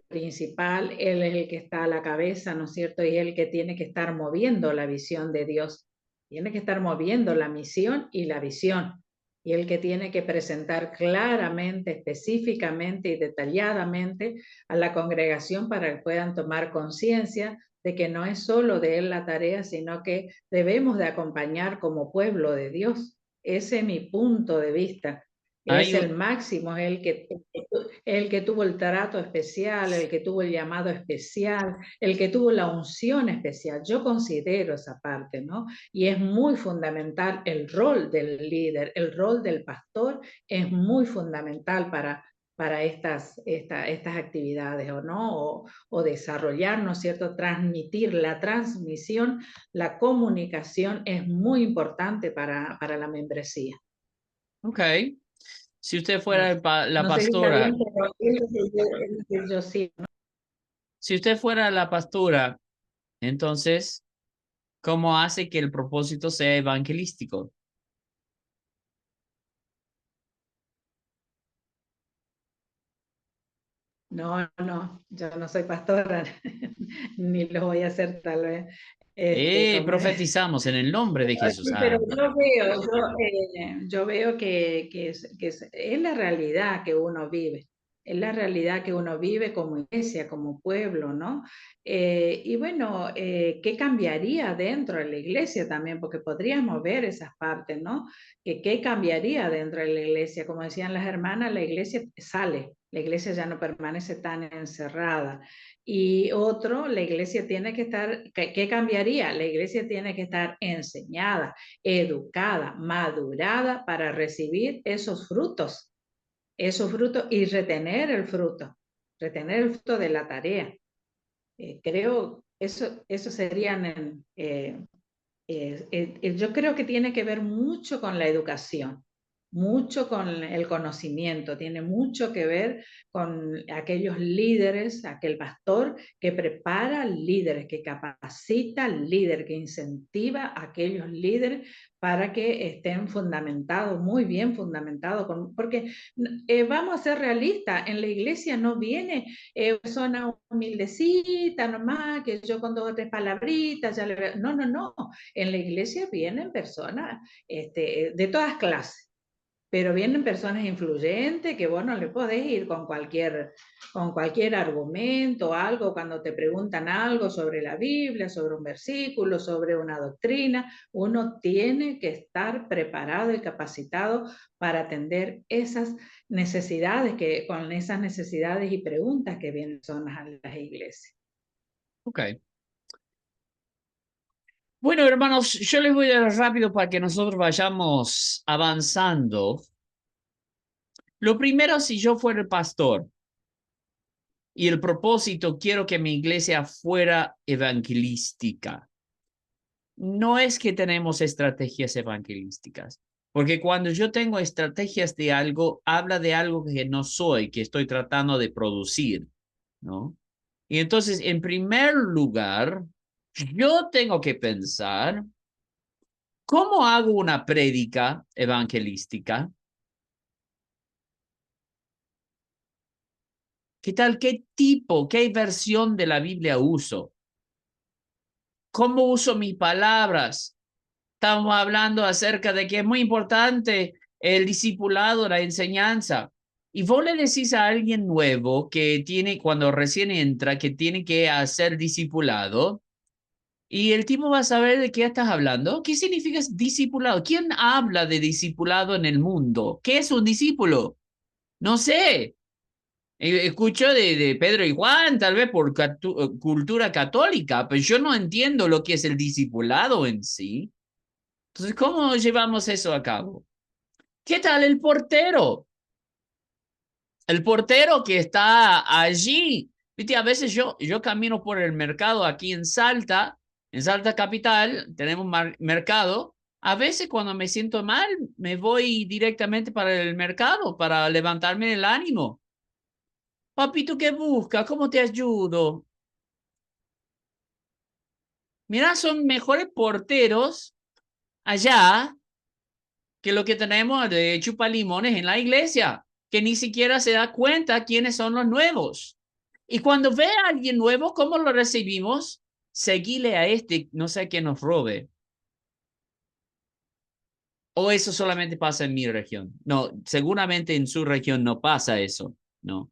principal, él es el que está a la cabeza, ¿no es cierto? Y es el que tiene que estar moviendo la visión de Dios. Tiene que estar moviendo la misión y la visión. Y el que tiene que presentar claramente, específicamente y detalladamente a la congregación para que puedan tomar conciencia de que no es solo de él la tarea, sino que debemos de acompañar como pueblo de Dios. Ese es mi punto de vista. Es el máximo, es el que tuvo el trato especial, el que tuvo el llamado especial, el que tuvo la unción especial. Yo considero esa parte, ¿no? Y es muy fundamental el rol del líder, el rol del pastor es muy fundamental para estas actividades, ¿o no? O desarrollar, ¿no es cierto? Transmitir la transmisión, la comunicación es muy importante para la membresía. Ok. Si usted fuera la No sé si está pastora, bien, pero es lo que yo sí, ¿no? si usted fuera la pastora, entonces, ¿cómo hace que el propósito sea evangelístico? No, yo no soy pastora, ni lo voy a hacer tal vez. ¿Cómo es? Profetizamos en el nombre de Jesús. Sí, pero yo veo que es la realidad que uno vive, es la realidad que uno vive como iglesia, como pueblo, ¿no? Y bueno, ¿qué cambiaría dentro de la iglesia también? Porque podríamos ver esas partes, ¿no? ¿Qué cambiaría dentro de la iglesia? Como decían las hermanas, la iglesia sale, la iglesia ya no permanece tan encerrada. Y otro, la iglesia tiene que estar, ¿qué cambiaría? La iglesia tiene que estar enseñada, educada, madurada para recibir esos frutos y retener el fruto de la tarea. Creo, eso serían, yo creo que tiene que ver mucho con la educación, mucho con el conocimiento, tiene mucho que ver con aquellos líderes, aquel pastor que prepara líderes, que capacita al líder, que incentiva a aquellos líderes para que estén fundamentados, muy bien fundamentados, porque vamos a ser realistas, en la iglesia no viene persona humildecita nomás, que yo con 2 o 3 palabritas, ya le... no, en la iglesia vienen personas de todas clases, pero vienen personas influyentes que vos no le podés ir con cualquier argumento o algo cuando te preguntan algo sobre la Biblia, sobre un versículo, sobre una doctrina. Uno tiene que estar preparado y capacitado para atender esas necesidades, con esas necesidades y preguntas que vienen a las iglesias. Ok. Bueno, hermanos, yo les voy a dar rápido para que nosotros vayamos avanzando. Lo primero, si yo fuera el pastor y el propósito, quiero que mi iglesia fuera evangelística. No es que tenemos estrategias evangelísticas. Porque cuando yo tengo estrategias de algo, habla de algo que no soy, que estoy tratando de producir, ¿no? Y entonces, en primer lugar, yo tengo que pensar, ¿cómo hago una prédica evangelística? ¿Qué tal? ¿Qué tipo, qué versión de la Biblia uso? ¿Cómo uso mis palabras? Estamos hablando acerca de que es muy importante el discipulado, la enseñanza. Y vos le decís a alguien nuevo que tiene, cuando recién entra, que tiene que hacer discipulado, y el tipo va a saber de qué estás hablando. ¿Qué significa discipulado? ¿Quién habla de discipulado en el mundo? ¿Qué es un discípulo? No sé. Escucho de Pedro y Juan, tal vez por cultura católica, pero yo no entiendo lo que es el discipulado en sí. Entonces, ¿cómo llevamos eso a cabo? ¿Qué tal el portero? El portero que está allí. Viste, a veces yo camino por el mercado aquí en Salta Capital, tenemos mercado. A veces cuando me siento mal, me voy directamente para el mercado para levantarme el ánimo. Papito, ¿qué busca? ¿Cómo te ayudo? Mira, son mejores porteros allá que lo que tenemos de chupalimones en la iglesia, que ni siquiera se da cuenta quiénes son los nuevos. Y cuando ve a alguien nuevo, ¿cómo lo recibimos? Seguile a este, no sé quién nos robe. O eso solamente pasa en mi región. No, seguramente en su región no pasa eso, ¿no?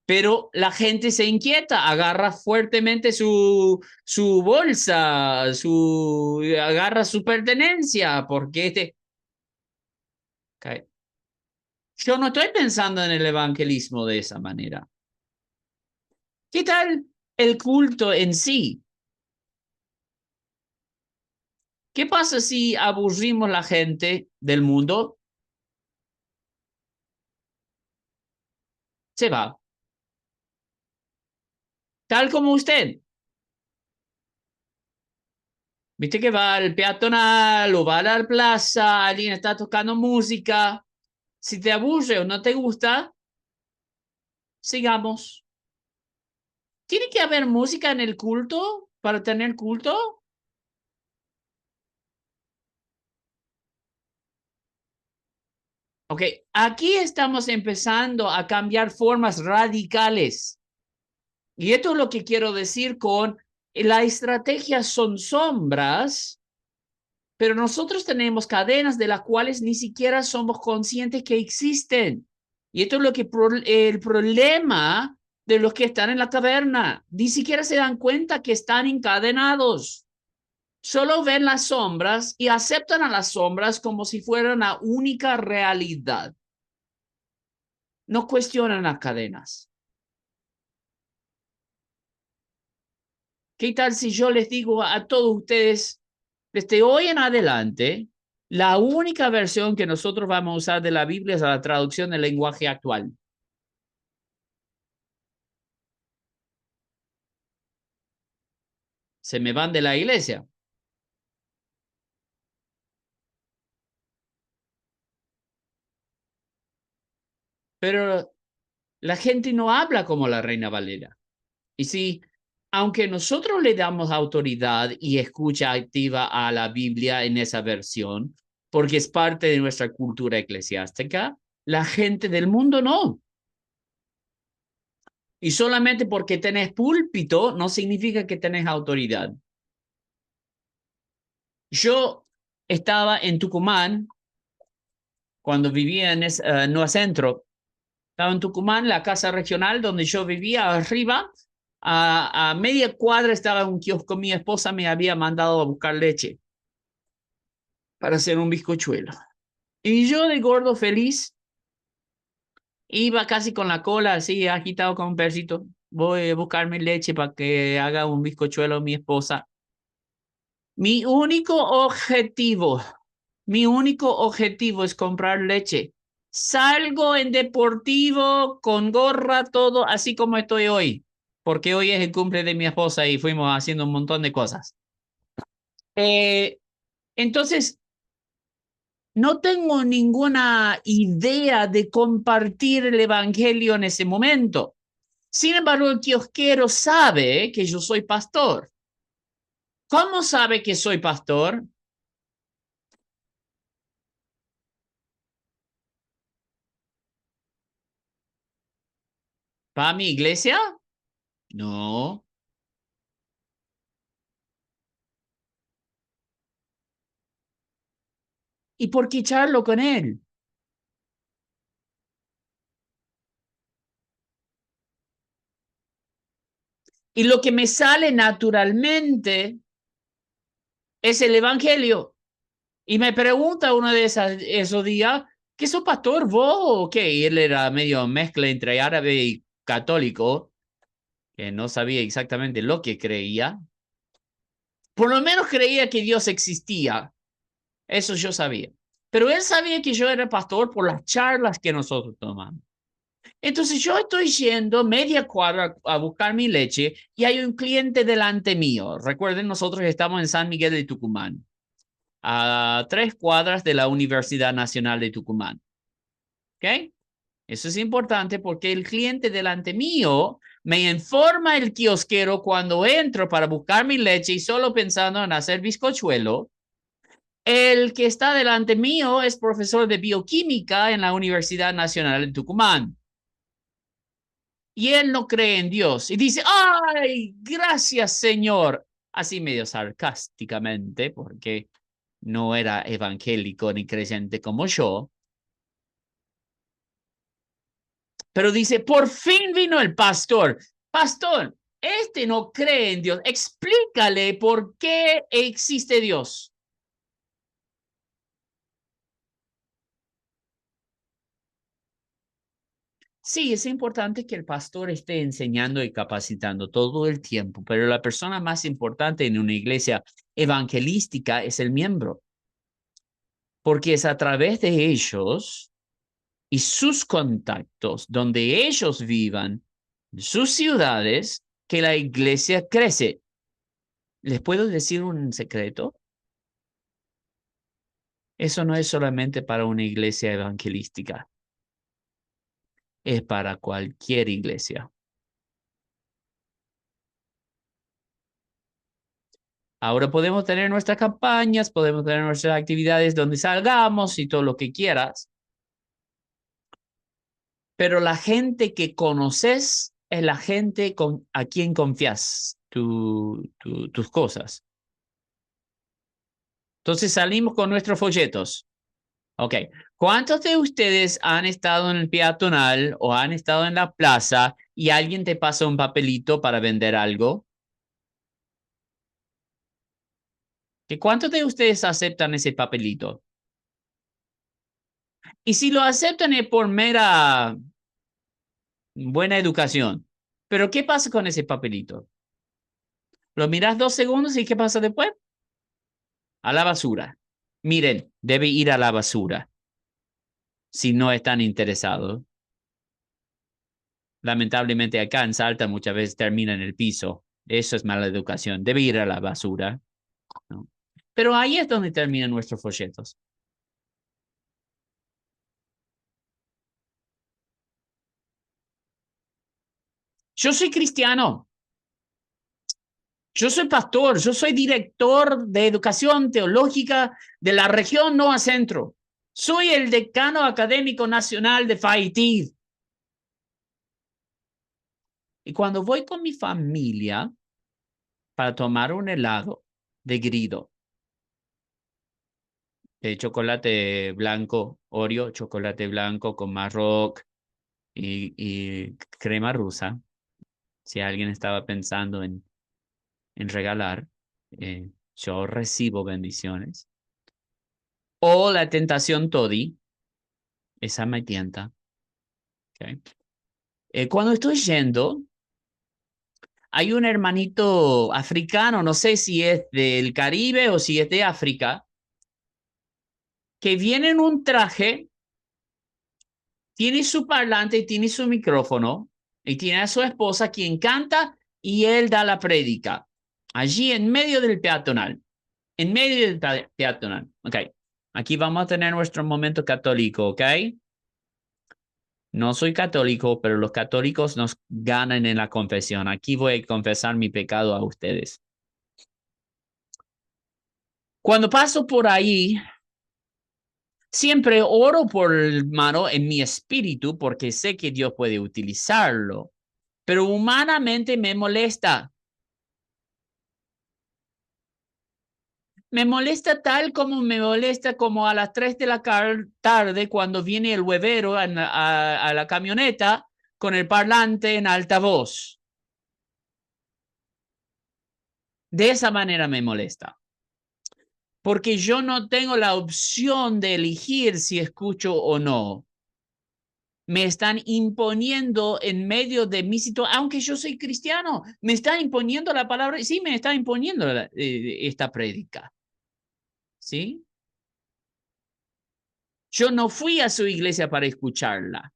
Pero la gente se inquieta, agarra fuertemente su bolsa, agarra su pertenencia, porque okay. Yo no estoy pensando en el evangelismo de esa manera. ¿Qué tal el culto en sí? ¿Qué pasa si aburrimos la gente del mundo? Se va. Tal como usted. Viste que va al peatonal o va a la plaza, alguien está tocando música. Si te aburre o no te gusta, sigamos. ¿Tiene que haber música en el culto para tener culto? Ok, aquí estamos empezando a cambiar formas radicales. Y esto es lo que quiero decir con la estrategia son sombras, pero nosotros tenemos cadenas de las cuales ni siquiera somos conscientes que existen. Y esto es lo que el problema de los que están en la caverna. Ni siquiera se dan cuenta que están encadenados. Solo ven las sombras y aceptan a las sombras como si fueran la única realidad. No cuestionan las cadenas. ¿Qué tal si yo les digo a todos ustedes, desde hoy en adelante, la única versión que nosotros vamos a usar de la Biblia es la traducción del lenguaje actual? Se me van de la iglesia. Pero la gente no habla como la Reina Valera. Y sí, aunque nosotros le damos autoridad y escucha activa a la Biblia en esa versión, porque es parte de nuestra cultura eclesiástica, la gente del mundo no. Y solamente porque tenés púlpito no significa que tenés autoridad. Yo estaba en Tucumán cuando vivía en Nueva Centro. Estaba en Tucumán, la casa regional donde yo vivía arriba. A media cuadra estaba un kiosco. Mi esposa me había mandado a buscar leche para hacer un bizcochuelo. Y yo de gordo feliz iba casi con la cola así agitado con un perrito. Voy a buscarme leche para que haga un bizcochuelo mi esposa. Mi único objetivo, mi único objetivo es comprar leche. Salgo en deportivo, con gorra, todo así como estoy hoy, porque hoy es el cumple de mi esposa y fuimos haciendo un montón de cosas. Entonces, no tengo ninguna idea de compartir el evangelio en ese momento. Sin embargo, el kiosquero sabe que yo soy pastor. ¿Cómo sabe que soy pastor? ¿Va a mi iglesia? No. ¿Y por qué charlo con él? Y lo que me sale naturalmente es el evangelio. Y me pregunta uno de esos días, ¿qué sos pastor vos o qué? Y él era medio mezcla entre árabe y católico, que no sabía exactamente lo que creía. Por lo menos creía que Dios existía. Eso yo sabía. Pero él sabía que yo era pastor por las charlas que nosotros tomamos. Entonces yo estoy yendo media cuadra a buscar mi leche y hay un cliente delante mío. Recuerden, nosotros estamos en San Miguel de Tucumán, a 3 cuadras de la Universidad Nacional de Tucumán. ¿Ok? Eso es importante porque el cliente delante mío me informa el kiosquero cuando entro para buscar mi leche y solo pensando en hacer bizcochuelo. El que está delante mío es profesor de bioquímica en la Universidad Nacional de Tucumán. Y él no cree en Dios. Y dice, ¡ay, gracias, Señor! Así medio sarcásticamente, porque no era evangélico ni creyente como yo. Pero dice, por fin vino el pastor. Pastor, este no cree en Dios. Explícale por qué existe Dios. Sí, es importante que el pastor esté enseñando y capacitando todo el tiempo, pero la persona más importante en una iglesia evangelística es el miembro, porque es a través de ellos y sus contactos, donde ellos vivan, sus ciudades, que la iglesia crece. ¿Les puedo decir un secreto? Eso no es solamente para una iglesia evangelística, es para cualquier iglesia. Ahora podemos tener nuestras campañas, podemos tener nuestras actividades donde salgamos y todo lo que quieras. Pero la gente que conoces es la gente a quien confías tus cosas. Entonces salimos con nuestros folletos. Ok. ¿Cuántos de ustedes han estado en el peatonal o han estado en la plaza y alguien te pasa un papelito para vender algo? ¿Cuántos de ustedes aceptan ese papelito? Y si lo aceptan es por mera buena educación. Pero ¿qué pasa con ese papelito? Lo miras 2 segundos y ¿qué pasa después? A la basura. Miren, debe ir a la basura si no están interesados. Lamentablemente acá en Salta muchas veces termina en el piso. Eso es mala educación. Debe ir a la basura, ¿no? Pero ahí es donde terminan nuestros folletos. Yo soy cristiano. Yo soy pastor. Yo soy director de educación teológica de la región Noa Centro. Soy el decano académico nacional de FAITID. Y cuando voy con mi familia para tomar un helado de Grido, de chocolate blanco, Oreo, chocolate blanco con Marroc y crema rusa, si alguien estaba pensando en regalar, yo recibo bendiciones. O la tentación Toddy, esa me tienta. Okay. Cuando estoy yendo, hay un hermanito africano, no sé si es del Caribe o si es de África, que viene en un traje, tiene su parlante, tiene su micrófono y tiene a su esposa quien canta y él da la prédica. Allí en medio del peatonal. En medio del peatonal. Ok. Aquí vamos a tener nuestro momento católico, ¿ok? No soy católico, pero los católicos nos ganan en la confesión. Aquí voy a confesar mi pecado a ustedes. Cuando paso por ahí, siempre oro por el hermano en mi espíritu porque sé que Dios puede utilizarlo, pero humanamente me molesta. Me molesta tal como me molesta como a las 3 de la tarde cuando viene el huevero a la camioneta con el parlante en altavoz. De esa manera me molesta. Porque yo no tengo la opción de elegir si escucho o no. Me están imponiendo en medio de mi situación, aunque yo soy cristiano, me están imponiendo la palabra, sí, me está imponiendo esta prédica. ¿Sí? Yo no fui a su iglesia para escucharla.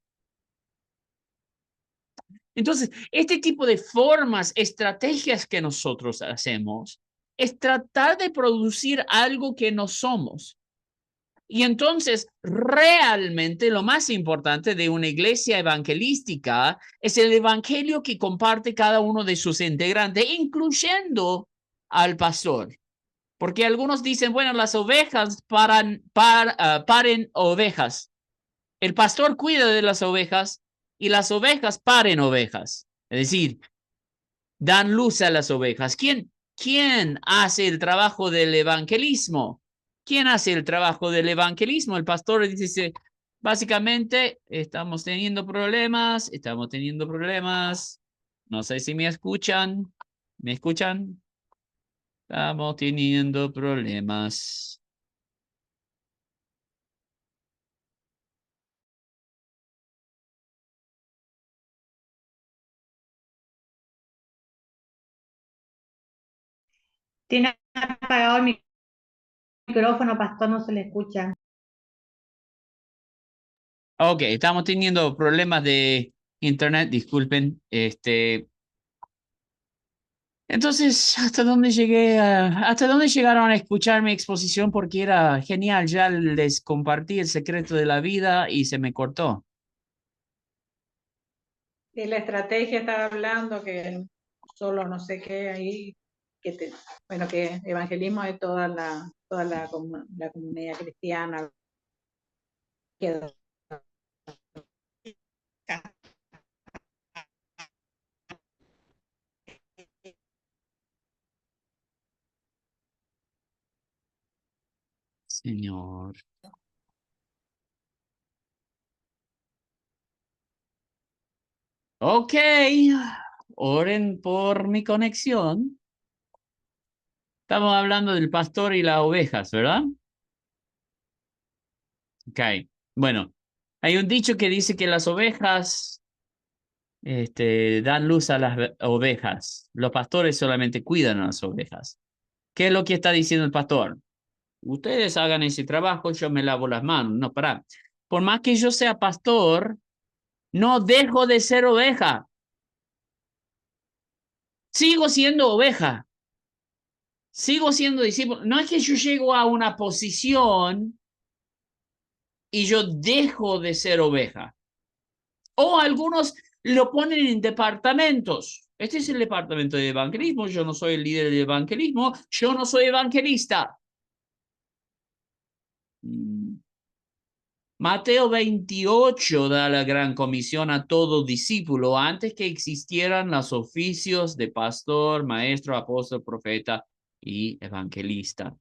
Entonces, este tipo de formas, estrategias que nosotros hacemos, es tratar de producir algo que no somos. Y entonces, realmente lo más importante de una iglesia evangelística es el evangelio que comparte cada uno de sus integrantes, incluyendo al pastor. Porque algunos dicen, bueno, las ovejas paren ovejas. El pastor cuida de las ovejas y las ovejas paren ovejas. Es decir, dan luz a las ovejas. ¿Quién hace el trabajo del evangelismo? ¿Quién hace el trabajo del evangelismo? El pastor dice, básicamente, estamos teniendo problemas. No sé si me escuchan. ¿Me escuchan? Estamos teniendo problemas. Tiene apagado el micrófono, pastor, no se le escucha. Ok, estamos teniendo problemas de internet, disculpen. Entonces, ¿hasta dónde llegué? ¿Hasta dónde llegaron a escuchar mi exposición? Porque era genial, ya les compartí el secreto de la vida y se me cortó. Y la estrategia estaba hablando que solo no sé qué ahí, bueno, que evangelismo de la comunidad cristiana. Quedó. Señor. Ok, oren por mi conexión. Estamos hablando del pastor y las ovejas, ¿verdad? Ok, bueno, hay un dicho que dice que las ovejas dan luz a las ovejas. Los pastores solamente cuidan a las ovejas. ¿Qué es lo que está diciendo el pastor? Ustedes hagan ese trabajo, yo me lavo las manos. No, pará. Por más que yo sea pastor, no dejo de ser oveja. Sigo siendo oveja. Sigo siendo discípulo. No es que yo llego a una posición y yo dejo de ser oveja. O algunos lo ponen en departamentos. Este es el departamento de evangelismo. Yo no soy el líder del evangelismo. Yo no soy evangelista. Mateo 28 da la gran comisión a todo discípulo antes que existieran los oficios de pastor, maestro, apóstol, profeta y evangelista.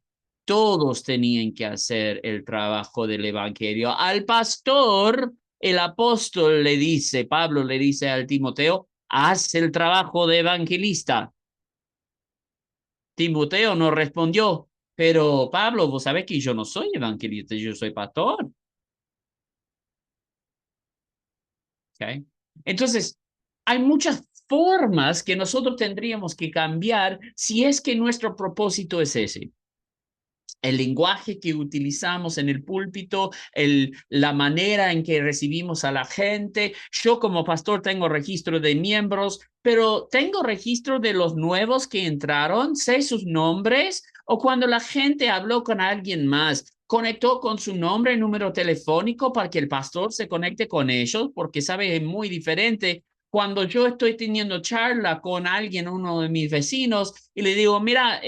Todos tenían que hacer el trabajo del evangelio. Al pastor, el apóstol le dice, Pablo le dice al Timoteo, haz el trabajo de evangelista. Timoteo no respondió, pero Pablo, vos sabés que yo no soy evangelista, yo soy pastor. ¿Okay? Entonces, hay muchas formas que nosotros tendríamos que cambiar si es que nuestro propósito es ese. El lenguaje que utilizamos en el púlpito, la manera en que recibimos a la gente. Yo como pastor tengo registro de miembros, pero tengo registro de los nuevos que entraron, sé sus nombres, o cuando la gente habló con alguien más, conectó con su nombre y número telefónico para que el pastor se conecte con ellos, porque sabe, es muy diferente cuando yo estoy teniendo charla con alguien, uno de mis vecinos, y le digo, mira,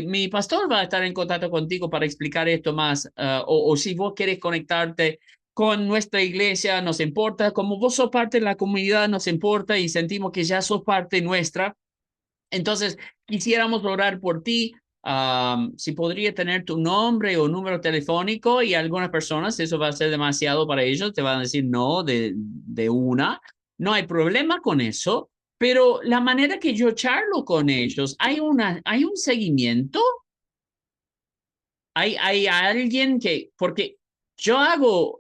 mi pastor va a estar en contacto contigo para explicar esto más, o si vos querés conectarte con nuestra iglesia, nos importa, como vos sos parte de la comunidad, nos importa y sentimos que ya sos parte nuestra. Entonces, quisiéramos orar por ti. Si podría tener tu nombre o número telefónico, y algunas personas, eso va a ser demasiado para ellos, te van a decir no de una. No hay problema con eso, pero la manera que yo charlo con ellos, hay un seguimiento, hay alguien que, porque yo hago,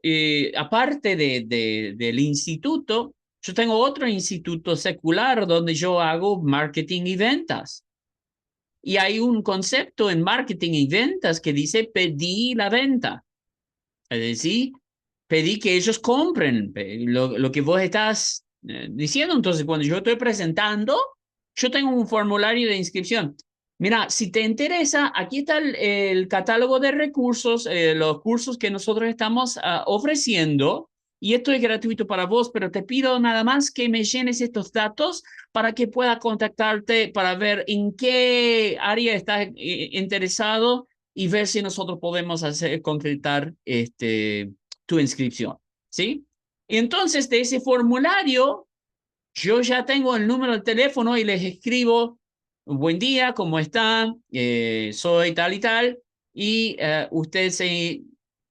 aparte del instituto, yo tengo otro instituto secular donde yo hago marketing y ventas. Y hay un concepto en marketing y ventas que dice pedí la venta. Es decir, pedí que ellos compren lo que vos estás diciendo. Entonces, cuando yo estoy presentando, yo tengo un formulario de inscripción. Mira, si te interesa, aquí está el catálogo de recursos, los cursos que nosotros estamos ofreciendo, y esto es gratuito para vos, pero te pido nada más que me llenes estos datos para que pueda contactarte para ver en qué área estás interesado y ver si nosotros podemos hacer concretar tu inscripción, ¿sí? Y entonces de ese formulario yo ya tengo el número de teléfono y les escribo, buen día, ¿cómo están? Soy tal y tal, y usted se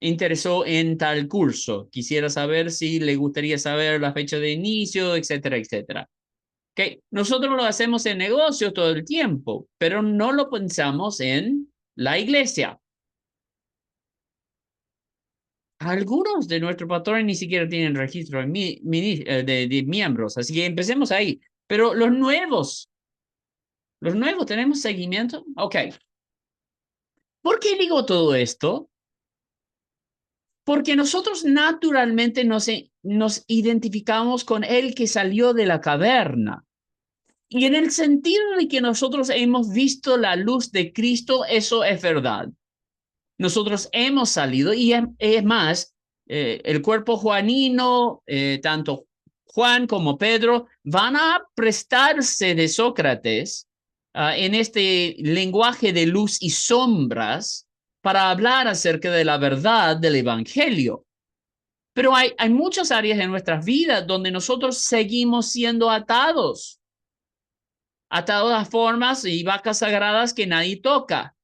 interesó en tal curso. Quisiera saber si le gustaría saber la fecha de inicio, etcétera, etcétera. Okay. Nosotros lo hacemos en negocios todo el tiempo, pero no lo pensamos en la iglesia. Algunos de nuestros pastores ni siquiera tienen registro de miembros, así que empecemos ahí. Pero los nuevos tenemos seguimiento. Ok. ¿Por qué digo todo esto? Porque nosotros naturalmente nos identificamos con el que salió de la caverna. Y en el sentido de que nosotros hemos visto la luz de Cristo, eso es verdad. Nosotros hemos salido, y es más, el cuerpo juanino, tanto Juan como Pedro, van a prestarse de Sócrates en este lenguaje de luz y sombras para hablar acerca de la verdad del Evangelio. Pero hay muchas áreas en nuestras vidas donde nosotros seguimos siendo atados a formas y vacas sagradas que nadie toca.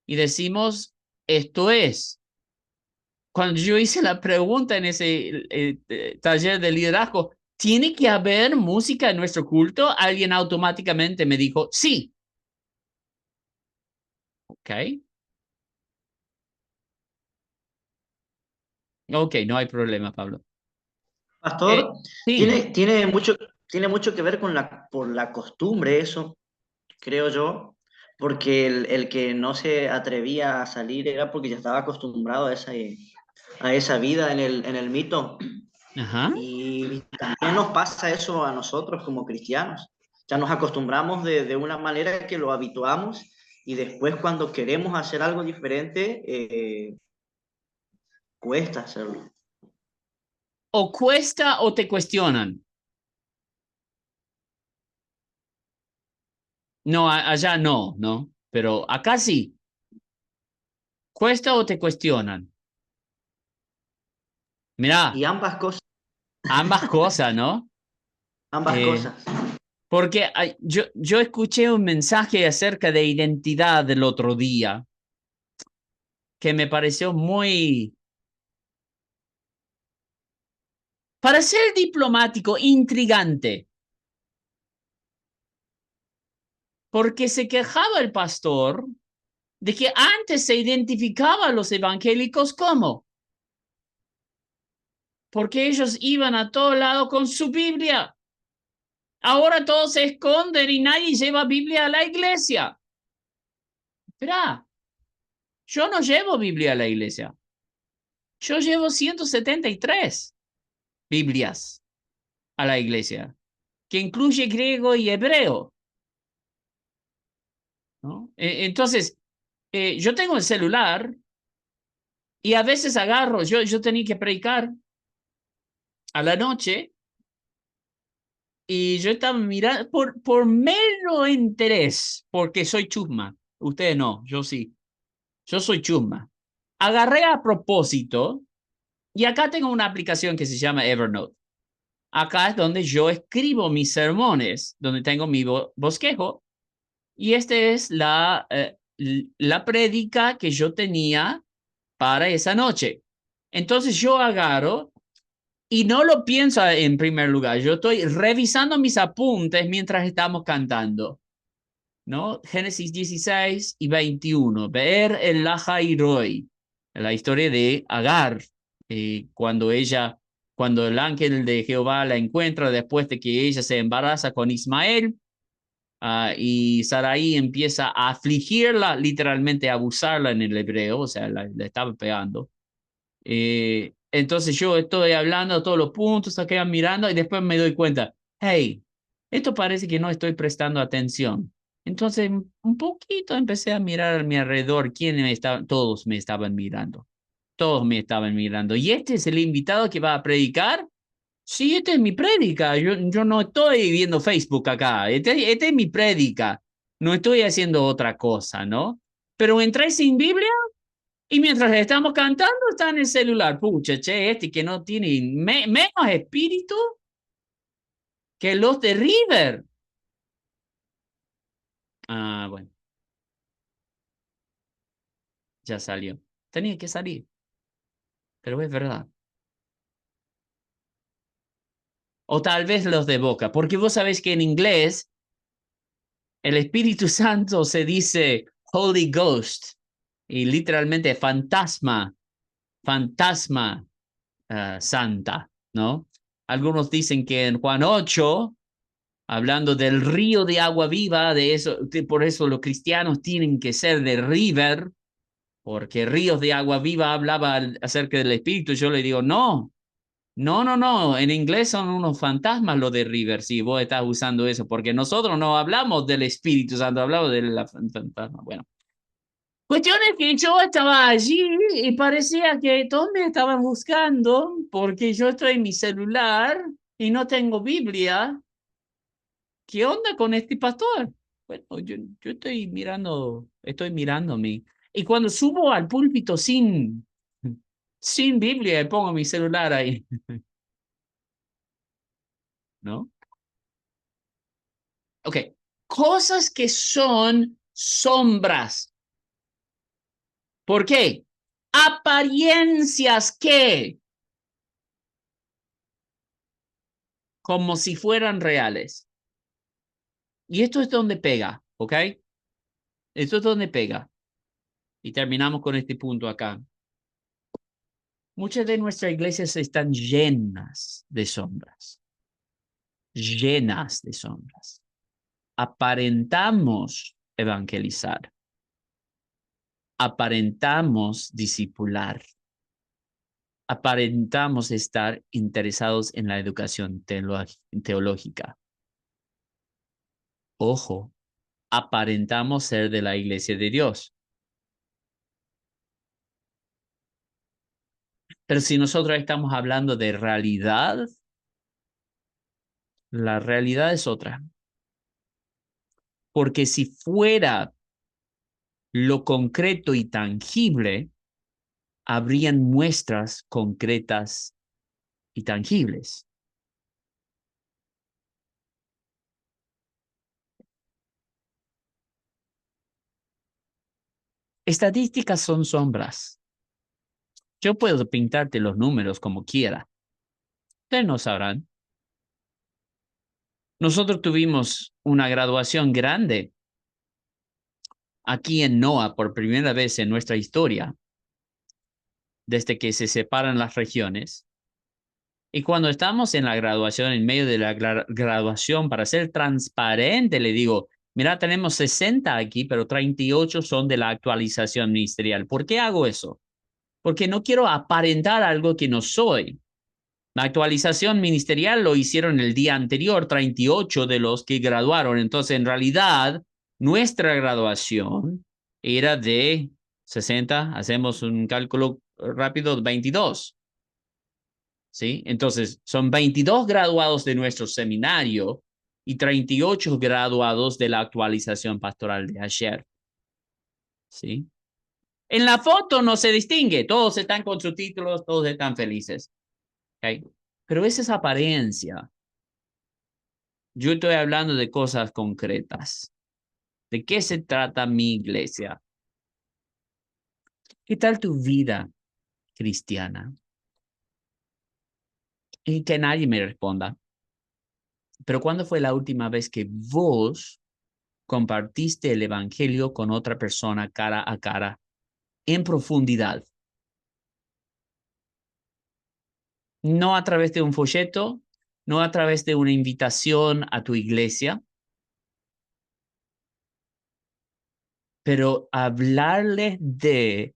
Y decimos, esto es. Cuando yo hice la pregunta en ese taller de liderazgo, ¿tiene que haber música en nuestro culto? Alguien automáticamente me dijo, sí. Ok. Ok, no hay problema, Pablo. Pastor, Sí. tiene mucho que ver con por la costumbre eso, creo yo, porque el que no se atrevía a salir era porque ya estaba acostumbrado a esa vida en el mito. Ajá. Y también nos pasa eso a nosotros como cristianos. Ya nos acostumbramos de una manera que lo habituamos, y después cuando queremos hacer algo diferente, cuesta hacerlo. O cuesta o te cuestionan. No, allá no, ¿no? Pero acá sí. ¿Cuesta o te cuestionan? Mira, Y ambas cosas, ambas cosas, ¿no? ambas Eh, cosas. porque yo escuché un mensaje acerca de identidad el otro día que me pareció muy, para ser diplomático, intrigante. Porque se quejaba el pastor de que antes se identificaba a los evangélicos como, porque ellos iban a todo lado con su Biblia. Ahora todos se esconden y nadie lleva Biblia a la iglesia. Espera, yo no llevo Biblia a la iglesia. Yo llevo 173 Biblias a la iglesia, que incluye griego y hebreo, ¿no? Entonces, yo tengo el celular y a veces agarro, yo tenía que predicar a la noche y yo estaba mirando por mero interés, porque soy chusma. Ustedes no, yo sí. Yo soy chusma. Agarré a propósito y acá tengo una aplicación que se llama Evernote. Acá es donde yo escribo mis sermones, donde tengo mi bosquejo. Y esta es la prédica que yo tenía para esa noche. Entonces yo agarro y no lo pienso en primer lugar. Yo estoy revisando mis apuntes mientras estamos cantando, ¿no? Génesis 16 y 21. Ver el Lahairoi, la historia de Agar, cuando el ángel de Jehová la encuentra después de que ella se embaraza con Ismael. Y Sarai empieza a afligirla, literalmente a abusarla en el hebreo, o sea, la estaba pegando. Entonces yo estoy hablando todos los puntos, se quedan mirando y después me doy cuenta, hey, esto parece que no estoy prestando atención. Entonces un poquito empecé a mirar a mi alrededor, todos me estaban mirando, todos me estaban mirando. ¿Y este es el invitado que va a predicar? Sí, esta es mi prédica. Yo no estoy viendo Facebook acá. Esta es mi prédica. No estoy haciendo otra cosa, ¿no? Pero entré sin Biblia y mientras estamos cantando está en el celular. Pucha, che, este que no tiene menos espíritu que los de River. Bueno, ya salió. Tenía que salir, pero es verdad. O tal vez los de Boca, porque vos sabés que en inglés el Espíritu Santo se dice Holy Ghost y literalmente fantasma santa, ¿no? Algunos dicen que en Juan 8, hablando del río de agua viva, por eso los cristianos tienen que ser de River, porque ríos de agua viva hablaba acerca del Espíritu. Yo le digo, no, no, no, no, en inglés son unos fantasmas los de River, si vos estás usando eso, porque nosotros no hablamos del Espíritu Santo, hablamos de la fantasma. Bueno, cuestión es que yo estaba allí y parecía que todos me estaban buscando porque yo estoy en mi celular y no tengo Biblia. ¿Qué onda con este pastor? Bueno, yo estoy mirándome. Y cuando subo al púlpito sin Biblia y pongo mi celular ahí, ¿no? Ok, cosas que son sombras. ¿Por qué? Apariencias que, como si fueran reales. Y esto es donde pega, ¿ok? Esto es donde pega. Y terminamos con este punto acá. Muchas de nuestras iglesias están llenas de sombras. Llenas de sombras. Aparentamos evangelizar. Aparentamos discipular. Aparentamos estar interesados en la educación teológica. Ojo, aparentamos ser de la iglesia de Dios. Pero si nosotros estamos hablando de realidad, la realidad es otra. Porque si fuera lo concreto y tangible, habrían muestras concretas y tangibles. Estadísticas son sombras. Yo puedo pintarte los números como quiera. Ustedes no sabrán. Nosotros tuvimos una graduación grande aquí en NOA por primera vez en nuestra historia, desde que se separan las regiones. Y cuando estamos en la graduación, en medio de la graduación, para ser transparente, le digo, mira, tenemos 60 aquí, pero 38 son de la actualización ministerial. ¿Por qué hago eso? Porque no quiero aparentar algo que no soy. La actualización ministerial lo hicieron el día anterior, 38 de los que graduaron. Entonces, en realidad, nuestra graduación era de 60, hacemos un cálculo rápido, 22. ¿Sí? Entonces, son 22 graduados de nuestro seminario y 38 graduados de la actualización pastoral de ayer. ¿Sí? En la foto no se distingue, todos están con sus títulos, todos están felices. ¿Okay? Pero esa es apariencia. Yo estoy hablando de cosas concretas. ¿De qué se trata mi iglesia? ¿Qué tal tu vida cristiana? Y que nadie me responda. Pero ¿cuándo fue la última vez que vos compartiste el evangelio con otra persona cara a cara, en profundidad? No a través de un folleto, no a través de una invitación a tu iglesia, pero hablarles de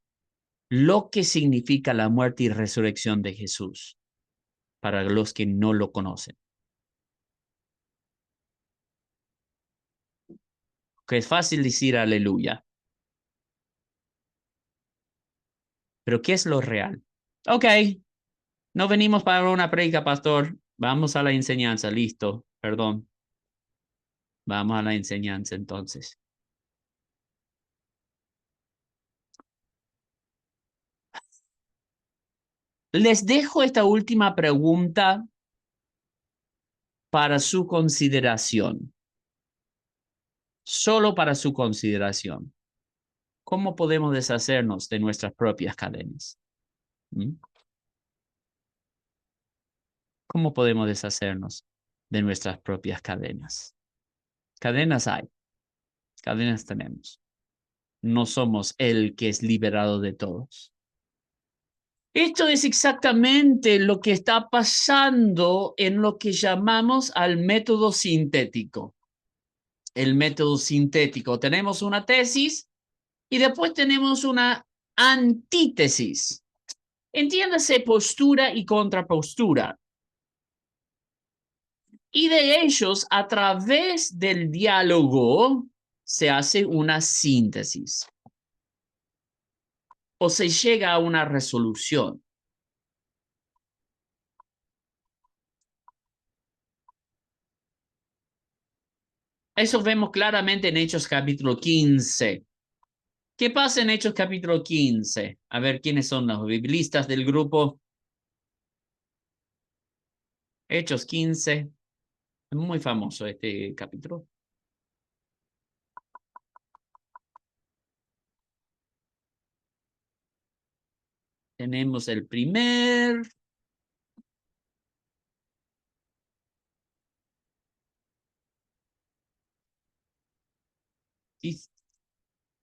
lo que significa la muerte y resurrección de Jesús para los que no lo conocen. Que es fácil decir aleluya. Pero ¿qué es lo real? Ok, no venimos para una predica, pastor. Vamos a la enseñanza, listo, perdón. Vamos a la enseñanza entonces. Les dejo esta última pregunta para su consideración. Solo para su consideración. ¿Cómo podemos deshacernos de nuestras propias cadenas? ¿Mm? ¿Cómo podemos deshacernos de nuestras propias cadenas? Cadenas hay. Cadenas tenemos. No somos el que es liberado de todos. Esto es exactamente lo que está pasando en lo que llamamos al método sintético. El método sintético. Tenemos una tesis y después tenemos una antítesis. Entiéndase postura y contrapostura. Y de ellos, a través del diálogo, se hace una síntesis. O se llega a una resolución. Eso vemos claramente en Hechos capítulo 15. ¿Qué pasa en Hechos capítulo 15? A ver, ¿quiénes son los biblistas del grupo? Hechos 15. Es muy famoso este capítulo. Tenemos el primer...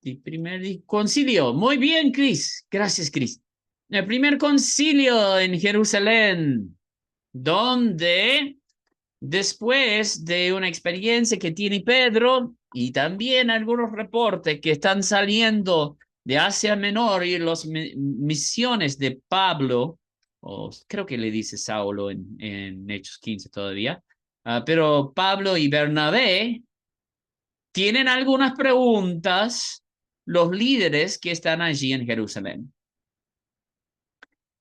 El primer concilio. Muy bien, Chris. Gracias, Chris. El primer concilio en Jerusalén, donde después de una experiencia que tiene Pedro y también algunos reportes que están saliendo de Asia Menor y las misiones de Pablo, o creo que le dice Saulo en Hechos 15 todavía, pero Pablo y Bernabé tienen algunas preguntas los líderes que están allí en Jerusalén.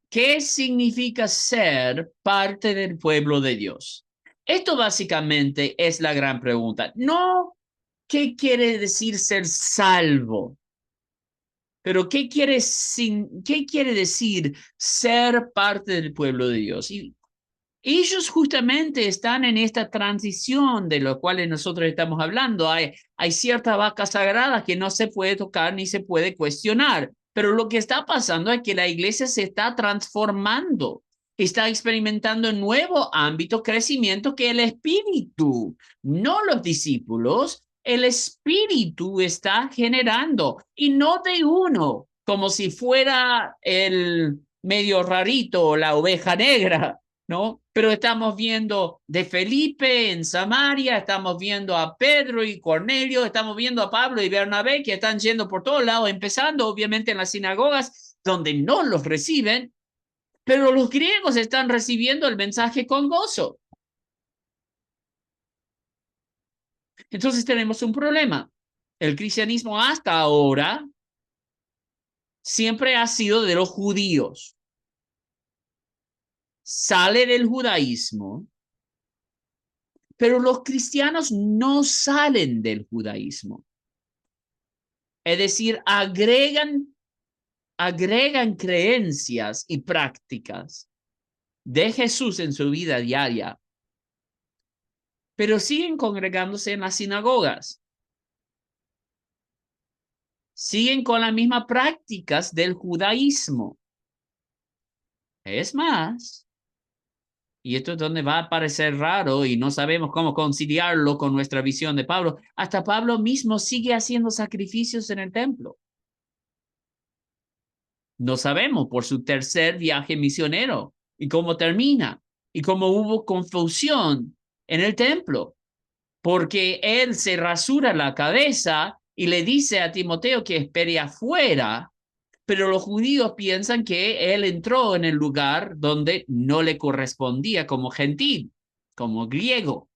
¿Qué significa ser parte del pueblo de Dios? Esto básicamente es la gran pregunta. No, ¿qué quiere decir ser salvo? Pero ¿qué quiere decir ser parte del pueblo de Dios? Y ellos justamente están en esta transición de lo cual nosotros estamos hablando. Hay cierta vaca sagrada que no se puede tocar ni se puede cuestionar. Pero lo que está pasando es que la iglesia se está transformando, está experimentando un nuevo ámbito, crecimiento que el espíritu, no los discípulos, el espíritu está generando y no de uno, como si fuera el medio rarito o la oveja negra, ¿no? Pero estamos viendo de Felipe en Samaria, estamos viendo a Pedro y Cornelio, estamos viendo a Pablo y Bernabé que están yendo por todos lados, empezando obviamente en las sinagogas donde no los reciben, pero los griegos están recibiendo el mensaje con gozo. Entonces tenemos un problema. El cristianismo hasta ahora siempre ha sido de los judíos. Sale del judaísmo, pero los cristianos no salen del judaísmo. Es decir, agregan creencias y prácticas de Jesús en su vida diaria, pero siguen congregándose en las sinagogas. Siguen con las mismas prácticas del judaísmo. Es más, y esto es donde va a parecer raro y no sabemos cómo conciliarlo con nuestra visión de Pablo, hasta Pablo mismo sigue haciendo sacrificios en el templo. No sabemos por su tercer viaje misionero y cómo termina y cómo hubo confusión en el templo, porque él se rasura la cabeza y le dice a Timoteo que espere afuera, pero los judíos piensan que él entró en el lugar donde no le correspondía como gentil, como griego,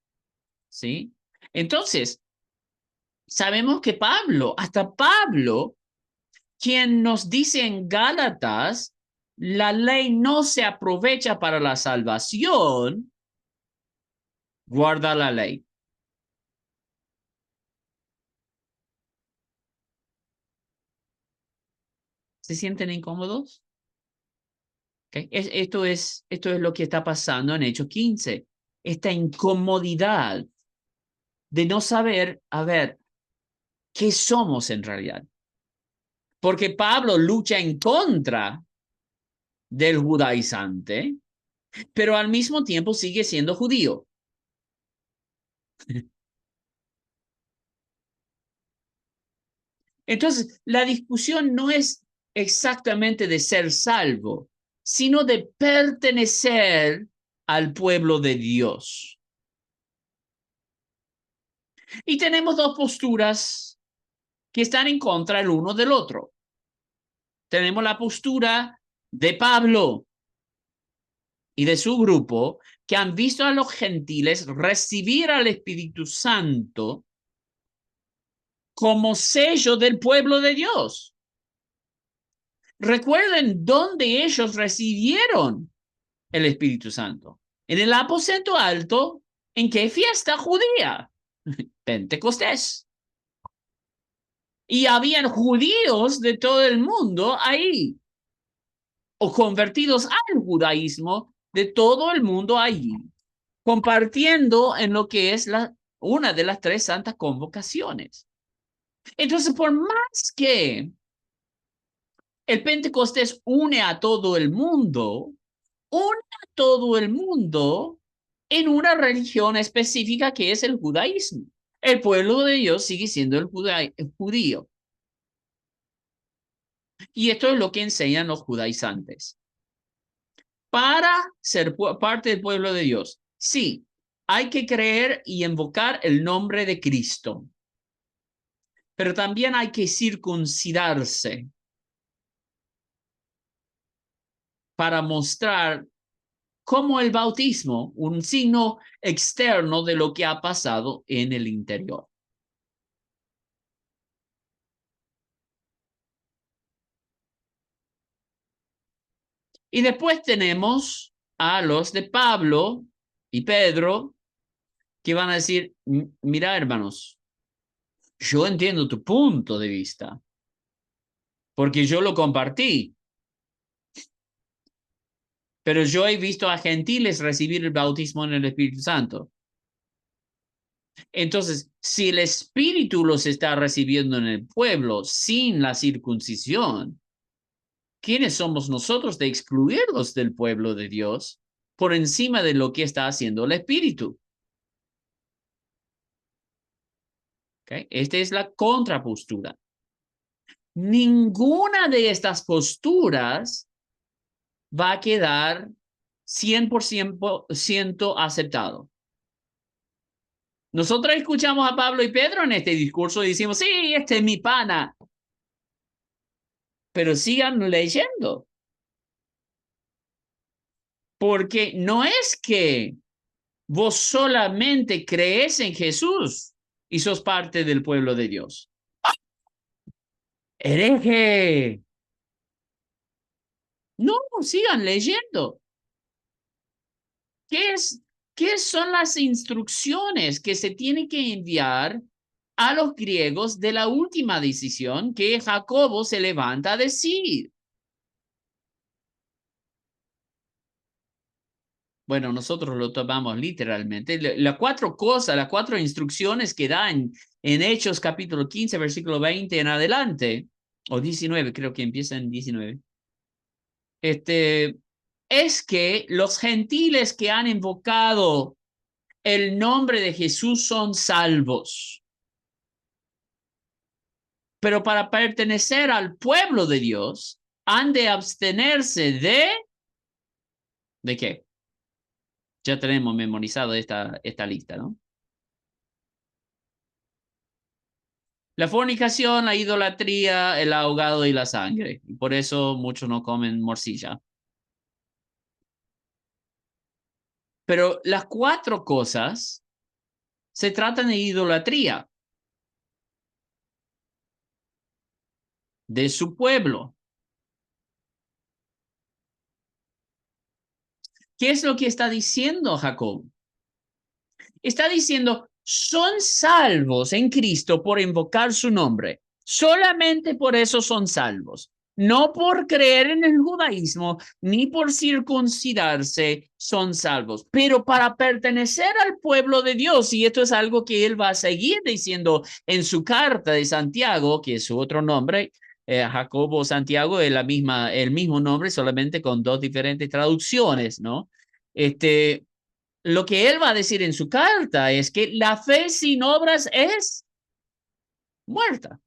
¿sí? Entonces, sabemos que hasta Pablo, quien nos dice en Gálatas, la ley no se aprovecha para la salvación, guarda la ley. ¿Se sienten incómodos? ¿Okay? Esto es lo que está pasando en Hechos 15. Esta incomodidad de no saber, a ver, ¿qué somos en realidad? Porque Pablo lucha en contra del judaizante, pero al mismo tiempo sigue siendo judío. Entonces, la discusión no es exactamente de ser salvo, sino de pertenecer al pueblo de Dios. Y tenemos dos posturas que están en contra el uno del otro. Tenemos la postura de Pablo y de su grupo, que han visto a los gentiles recibir al Espíritu Santo como sello del pueblo de Dios. Recuerden dónde ellos recibieron el Espíritu Santo. En el aposento alto, ¿en qué fiesta judía? Pentecostés. Y habían judíos de todo el mundo ahí, o convertidos al judaísmo de todo el mundo allí, compartiendo en lo que es una de las tres santas convocaciones. Entonces, por más que el Pentecostés une a todo el mundo en una religión específica que es el judaísmo. El pueblo de Dios sigue siendo el judío. Y esto es lo que enseñan los judaizantes. Para ser parte del pueblo de Dios, sí, hay que creer y invocar el nombre de Cristo. Pero también hay que circuncidarse para mostrar cómo el bautismo, un signo externo de lo que ha pasado en el interior. Y después tenemos a los de Pablo y Pedro que van a decir, mira, hermanos, yo entiendo tu punto de vista, porque yo lo compartí. Pero yo he visto a gentiles recibir el bautismo en el Espíritu Santo. Entonces, si el Espíritu los está recibiendo en el pueblo sin la circuncisión, ¿quiénes somos nosotros de excluirlos del pueblo de Dios por encima de lo que está haciendo el Espíritu? ¿Okay? Esta es la contrapostura. Ninguna de estas posturas va a quedar 100% aceptado. Nosotros escuchamos a Pablo y Pedro en este discurso y decimos, sí, este es mi pana. Pero sigan leyendo. Porque no es que vos solamente crees en Jesús y sos parte del pueblo de Dios. hereje. No, sigan leyendo. ¿Qué son las instrucciones que se tienen que enviar a los griegos de la última decisión que Jacobo se levanta a decir? Bueno, nosotros lo tomamos literalmente. Las cuatro cosas, las cuatro instrucciones que dan en Hechos capítulo 15, versículo 20 en adelante, o 19, creo que empieza en 19. Es que los gentiles que han invocado el nombre de Jesús son salvos. Pero para pertenecer al pueblo de Dios, han de abstenerse ¿de qué? Ya tenemos memorizado esta lista, ¿no? La fornicación, la idolatría, el ahogado y la sangre. Y por eso muchos no comen morcilla. Pero las cuatro cosas se tratan de idolatría de su pueblo. ¿Qué es lo que está diciendo Jacob? Está diciendo, son salvos en Cristo por invocar su nombre. Solamente por eso son salvos. No por creer en el judaísmo, ni por circuncidarse son salvos. Pero para pertenecer al pueblo de Dios, y esto es algo que él va a seguir diciendo en su carta de Santiago, que es su otro nombre, Jacobo Santiago es el mismo nombre, solamente con dos diferentes traducciones, ¿no? Lo que él va a decir en su carta es que la fe sin obras es muerta.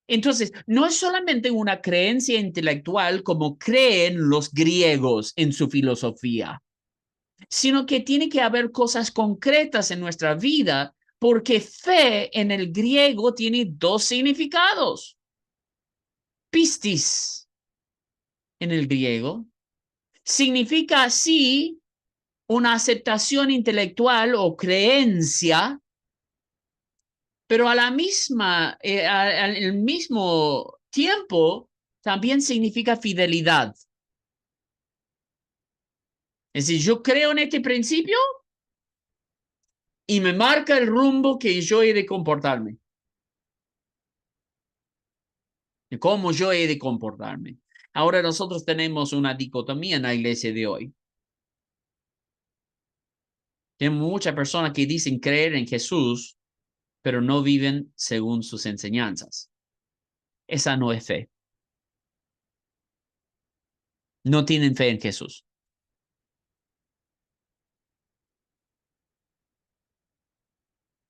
Entonces, no es solamente una creencia intelectual como creen los griegos en su filosofía, sino que tiene que haber cosas concretas en nuestra vida, porque fe en el griego tiene dos significados. Pistis en el griego significa así una aceptación intelectual o creencia, pero al mismo tiempo también significa fidelidad. Es decir, yo creo en este principio y me marca el rumbo que yo he de comportarme. De cómo yo he de comportarme. Ahora nosotros tenemos una dicotomía en la iglesia de hoy. Hay muchas personas que dicen creer en Jesús, pero no viven según sus enseñanzas. Esa no es fe. No tienen fe en Jesús.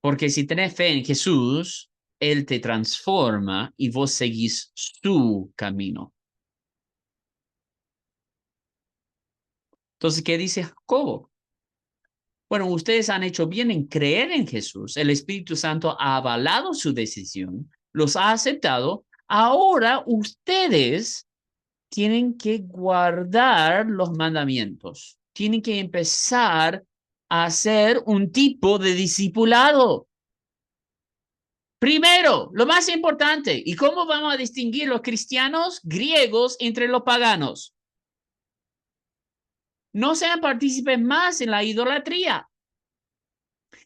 Porque si tenés fe en Jesús, Él te transforma y vos seguís su camino. Entonces, ¿qué dice Jacobo? Bueno, ustedes han hecho bien en creer en Jesús. El Espíritu Santo ha avalado su decisión, los ha aceptado. Ahora ustedes tienen que guardar los mandamientos. Tienen que empezar a ser un tipo de discipulado. Primero, lo más importante, ¿y cómo vamos a distinguir los cristianos griegos entre los paganos? No sean partícipes más en la idolatría.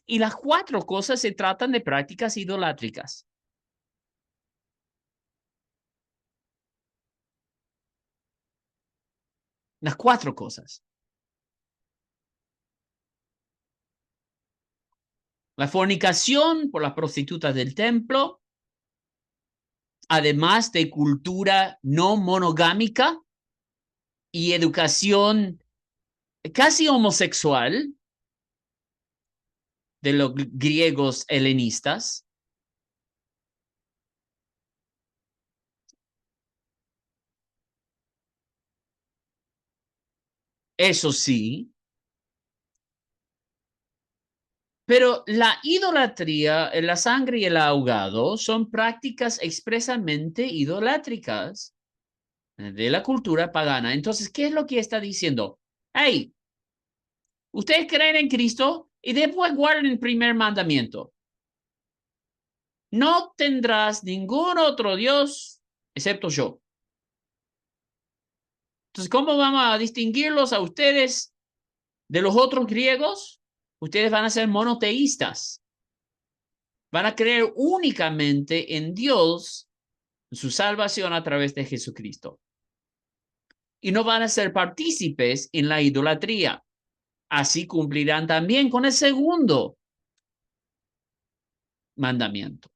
Y las cuatro cosas se tratan de prácticas idolátricas. Las cuatro cosas. La fornicación por las prostitutas del templo, además de cultura no monogámica y educación casi homosexual de los griegos helenistas. Eso sí. Pero la idolatría, la sangre y el ahogado son prácticas expresamente idolátricas de la cultura pagana. Entonces, ¿qué es lo que está diciendo? Hey, ustedes creen en Cristo y después guarden el primer mandamiento. no tendrás ningún otro Dios excepto yo. Entonces, ¿cómo vamos a distinguirlos a ustedes de los otros griegos? Ustedes van a ser monoteístas. Van a creer únicamente en Dios, en su salvación a través de Jesucristo. Y no van a ser partícipes en la idolatría. Así cumplirán también con el segundo mandamiento.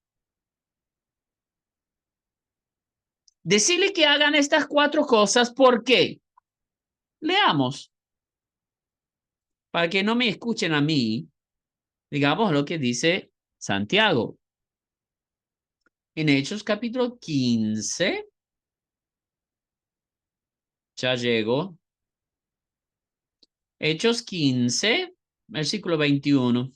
Decirle que hagan estas 4 cosas, ¿por qué? Leamos. Para que no me escuchen a mí, digamos lo que dice Santiago. En Hechos capítulo 15, ya llego. Hechos 15, versículo 21.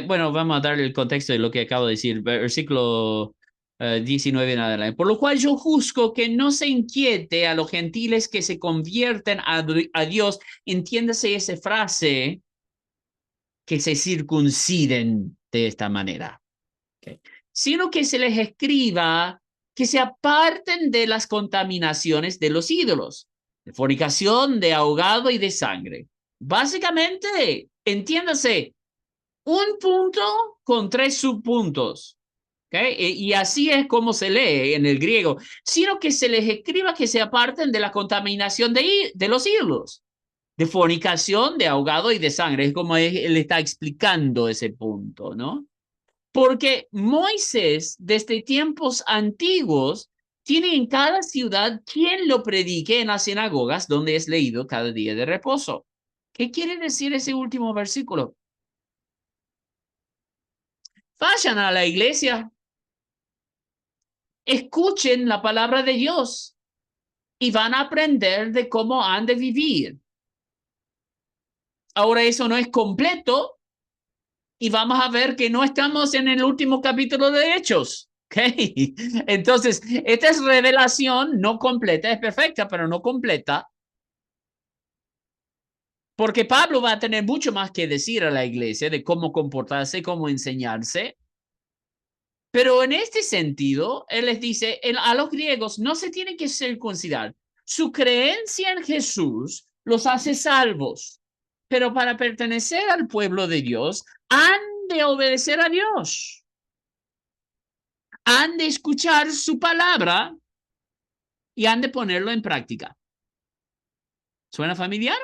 Bueno, vamos a darle el contexto de lo que acabo de decir, versículo 19 en adelante. Por lo cual yo juzgo que no se inquiete a los gentiles que se convierten a Dios, entiéndase esa frase, que se circunciden de esta manera, ¿okay? Sino que se les escriba que se aparten de las contaminaciones de los ídolos, de fornicación, de ahogado y de sangre. Básicamente, entiéndase, un punto con 3 subpuntos. ¿Okay? Y así es como se lee en el griego, sino que se les escriba que se aparten de la contaminación de los ídolos, de fornicación, de ahogado y de sangre. Es como él está explicando ese punto, ¿no? Porque Moisés, desde tiempos antiguos, tiene en cada ciudad quien lo predique en las sinagogas donde es leído cada día de reposo. ¿Qué quiere decir ese último versículo? Vayan a la iglesia, escuchen la palabra de Dios y van a aprender de cómo han de vivir. Ahora eso no es completo y vamos a ver que no estamos en el último capítulo de Hechos. ¿Okay? Entonces, esta es revelación no completa, es perfecta, pero no completa. Porque Pablo va a tener mucho más que decir a la iglesia de cómo comportarse, cómo enseñarse. Pero en este sentido, él les dice, a los griegos no se tienen que circuncidar. Su creencia en Jesús los hace salvos. Pero para pertenecer al pueblo de Dios, han de obedecer a Dios. Han de escuchar su palabra y han de ponerlo en práctica. ¿Suena familiar?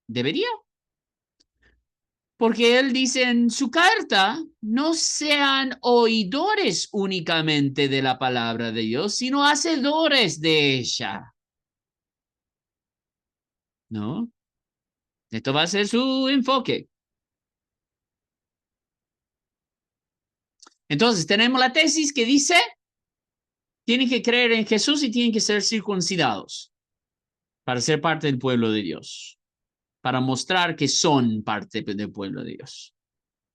Debería. Porque él dice en su carta, no sean oidores únicamente de la palabra de Dios, sino hacedores de ella. ¿No? Esto va a ser su enfoque. Entonces, tenemos la tesis que dice, tienen que creer en Jesús y tienen que ser circuncidados para ser parte del pueblo de Dios, para mostrar que son parte del pueblo de Dios.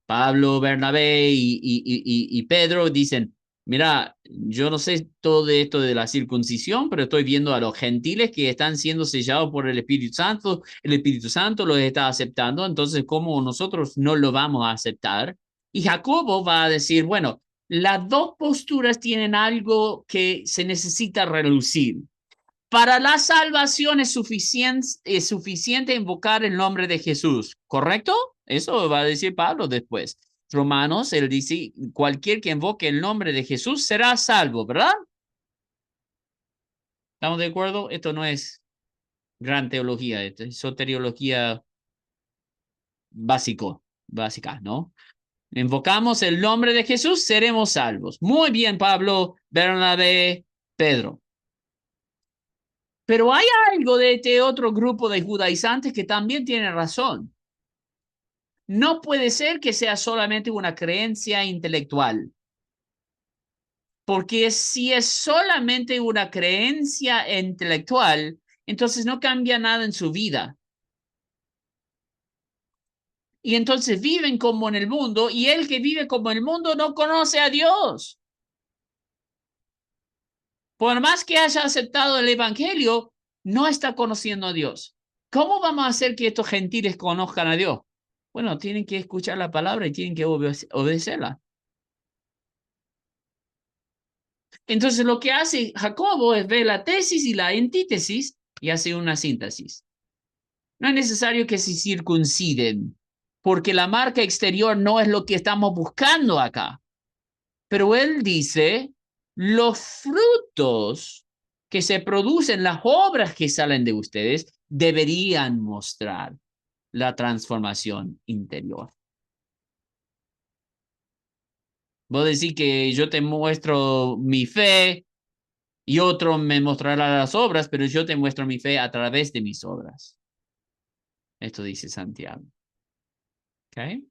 Pablo, Bernabé y Pedro dicen, mira, yo no sé todo esto de la circuncisión, pero estoy viendo a los gentiles que están siendo sellados por el Espíritu Santo los está aceptando, entonces, ¿cómo nosotros no lo vamos a aceptar? Y Jacobo va a decir, bueno, las 2 posturas tienen algo que se necesita relucir. Para la salvación es suficiente invocar el nombre de Jesús, ¿correcto? Eso va a decir Pablo después. Romanos, él dice, cualquier que invoque el nombre de Jesús será salvo, ¿verdad? ¿Estamos de acuerdo? Esto no es gran teología, esto es soteriología básica, ¿no? Invocamos el nombre de Jesús, seremos salvos. Muy bien, Pablo, Bernabé, Pedro. Pero hay algo de este otro grupo de judaizantes que también tiene razón. No puede ser que sea solamente una creencia intelectual. Porque si es solamente una creencia intelectual, entonces no cambia nada en su vida. Y entonces viven como en el mundo, y el que vive como en el mundo no conoce a Dios. Por más que haya aceptado el evangelio, no está conociendo a Dios. ¿Cómo vamos a hacer que estos gentiles conozcan a Dios? Bueno, tienen que escuchar la palabra y tienen que obedecerla. Entonces, lo que hace Jacobo es ver la tesis y la antítesis y hace una síntesis. No es necesario que se circunciden, porque la marca exterior no es lo que estamos buscando acá. Pero él dice, los frutos que se producen, las obras que salen de ustedes, deberían mostrar la transformación interior. Vos decís que yo te muestro mi fe y otro me mostrará las obras, pero yo te muestro mi fe a través de mis obras. Esto dice Santiago. ¿Ok?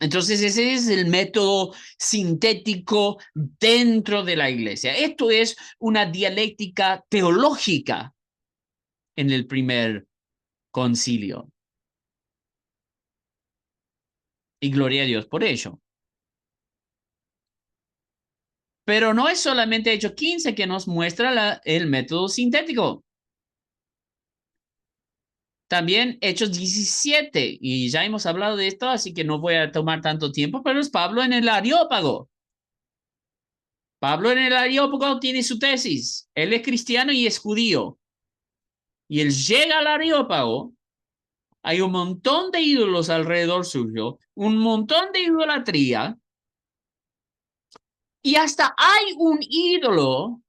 Entonces ese es el método sintético dentro de la iglesia. Esto es una dialéctica teológica en el primer concilio. Y gloria a Dios por ello. Pero no es solamente Hechos 15 que nos muestra el método sintético. También Hechos 17, y ya hemos hablado de esto, así que no voy a tomar tanto tiempo, pero es Pablo en el Areópago. Pablo en el Areópago tiene su tesis. Él es cristiano y es judío. Y él llega al Areópago, hay un montón de ídolos alrededor suyo, un montón de idolatría, y hasta hay un ídolo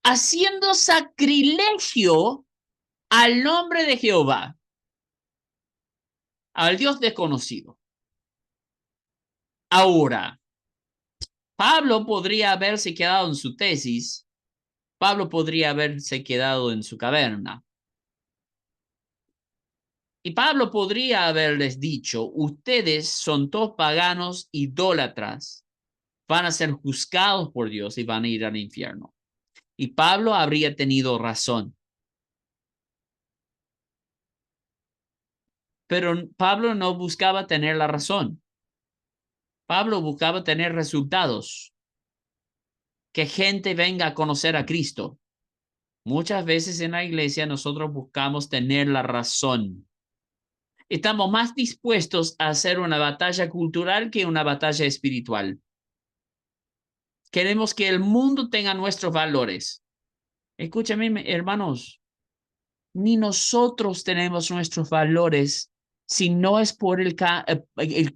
haciendo sacrilegio al nombre de Jehová, al Dios desconocido. Ahora, Pablo podría haberse quedado en su tesis, Pablo podría haberse quedado en su caverna. Y Pablo podría haberles dicho, ustedes son todos paganos, idólatras, van a ser juzgados por Dios y van a ir al infierno. Y Pablo habría tenido razón. Pero Pablo no buscaba tener la razón. Pablo buscaba tener resultados. Que gente venga a conocer a Cristo. Muchas veces en la iglesia nosotros buscamos tener la razón. Estamos más dispuestos a hacer una batalla cultural que una batalla espiritual. Queremos que el mundo tenga nuestros valores. Escúchame, hermanos, ni nosotros tenemos nuestros valores si no es por el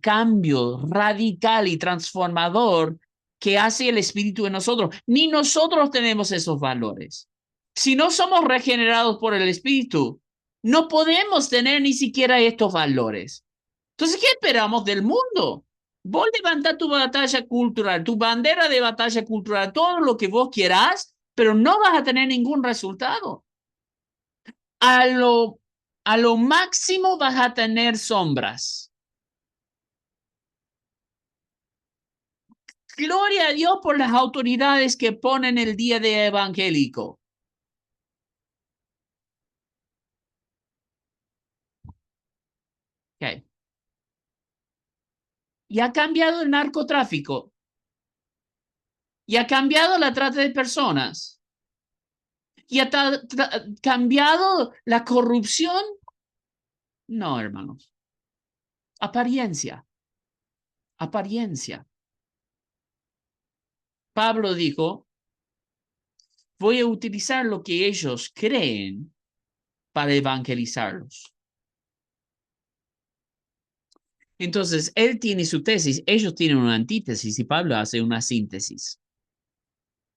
cambio radical y transformador que hace el Espíritu en nosotros. Ni nosotros tenemos esos valores. Si no somos regenerados por el Espíritu, no podemos tener ni siquiera estos valores. Entonces, ¿qué esperamos del mundo? Vos levantás tu batalla cultural, tu bandera de batalla cultural, todo lo que vos quieras, pero no vas a tener ningún resultado. A lo máximo vas a tener sombras. Gloria a Dios por las autoridades que ponen el día de evangélico. Okay. Y ha cambiado el narcotráfico. Y ha cambiado la trata de personas. Y ha cambiado la corrupción. No, hermanos. Apariencia. Apariencia. Pablo dijo, voy a utilizar lo que ellos creen para evangelizarlos. Entonces, él tiene su tesis, ellos tienen una antítesis y Pablo hace una síntesis.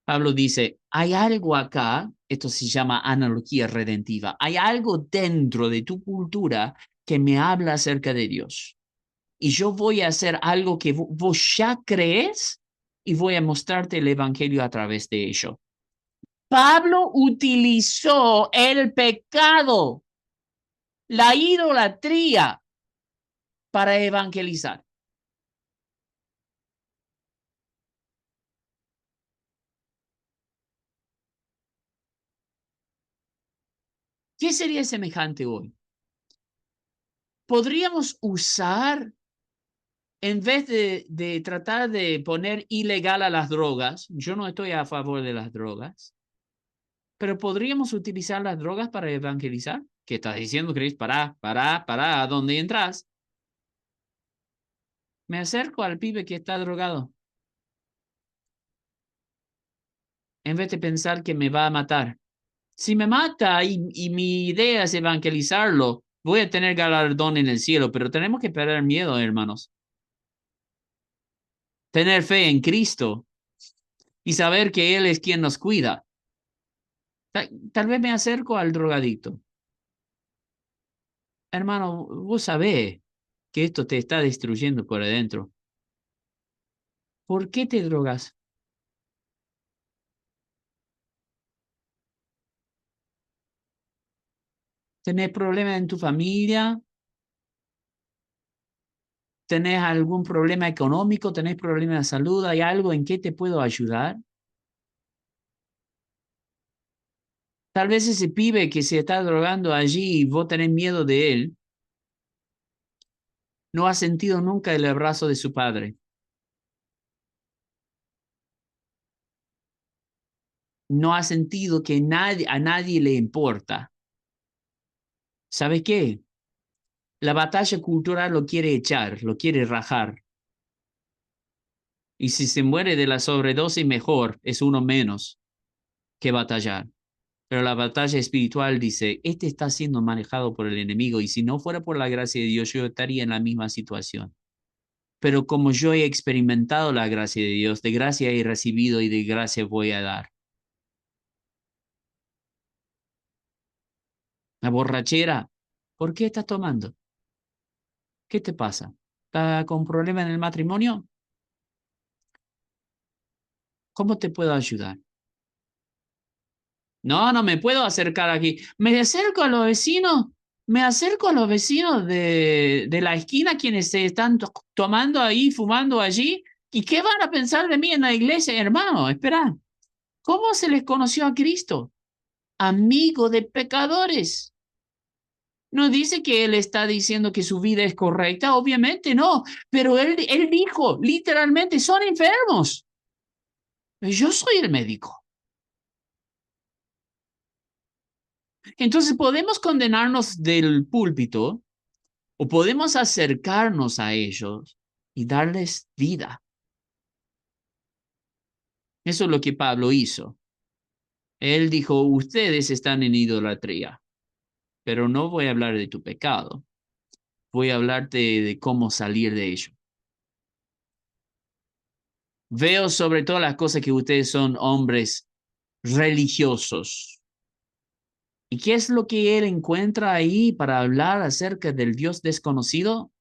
Pablo dice, hay algo acá, esto se llama analogía redentiva, hay algo dentro de tu cultura que me habla acerca de Dios. Y yo voy a hacer algo que vos ya crees y voy a mostrarte el evangelio a través de ello. Pablo utilizó el pecado, la idolatría, para evangelizar. ¿Qué sería semejante hoy? Podríamos usar, en vez de tratar de poner ilegal a las drogas, yo no estoy a favor de las drogas, Pero ¿podríamos utilizar las drogas para evangelizar? ¿Qué estás diciendo, Chris? Pará, ¿a dónde entras? Me acerco al pibe que está drogado. En vez de pensar que me va a matar. Si me mata y mi idea es evangelizarlo, voy a tener galardón en el cielo, pero tenemos que perder miedo, hermanos. Tener fe en Cristo y saber que Él es quien nos cuida. Tal vez me acerco al drogadicto. Hermano, vos sabés que esto te está destruyendo por adentro. ¿Por qué te drogas? ¿Tenés problemas en tu familia? ¿Tenés algún problema económico? ¿Tenés problemas de salud? ¿Hay algo en que te puedo ayudar? Tal vez ese pibe que se está drogando allí y vos tenés miedo de él, no ha sentido nunca el abrazo de su padre. No ha sentido que a nadie le importa. ¿Sabes qué? La batalla cultural lo quiere echar, lo quiere rajar. Y si se muere de la sobredosis, mejor, es uno menos que batallar. Pero la batalla espiritual dice, este está siendo manejado por el enemigo y si no fuera por la gracia de Dios, yo estaría en la misma situación. Pero como yo he experimentado la gracia de Dios, de gracia he recibido y de gracia voy a dar. La borrachera, ¿por qué estás tomando? ¿Qué te pasa? ¿Estás con problemas en el matrimonio? ¿Cómo te puedo ayudar? No, no me puedo acercar aquí. Me acerco a los vecinos, me acerco a los vecinos de la esquina quienes se están tomando ahí, fumando allí. ¿Y qué van a pensar de mí en la iglesia, hermano? Espera, ¿cómo se les conoció a Cristo? Amigo de pecadores. No dice que él está diciendo que su vida es correcta, obviamente no, pero él dijo literalmente, son enfermos. Yo soy el médico. Entonces podemos condenarnos del púlpito o podemos acercarnos a ellos y darles vida. Eso es lo que Pablo hizo. Él dijo, ustedes están en idolatría, pero no voy a hablar de tu pecado. Voy a hablarte de cómo salir de ello. Veo sobre todas las cosas que ustedes son hombres religiosos. ¿Y qué es lo que él encuentra ahí para hablar acerca del Dios desconocido?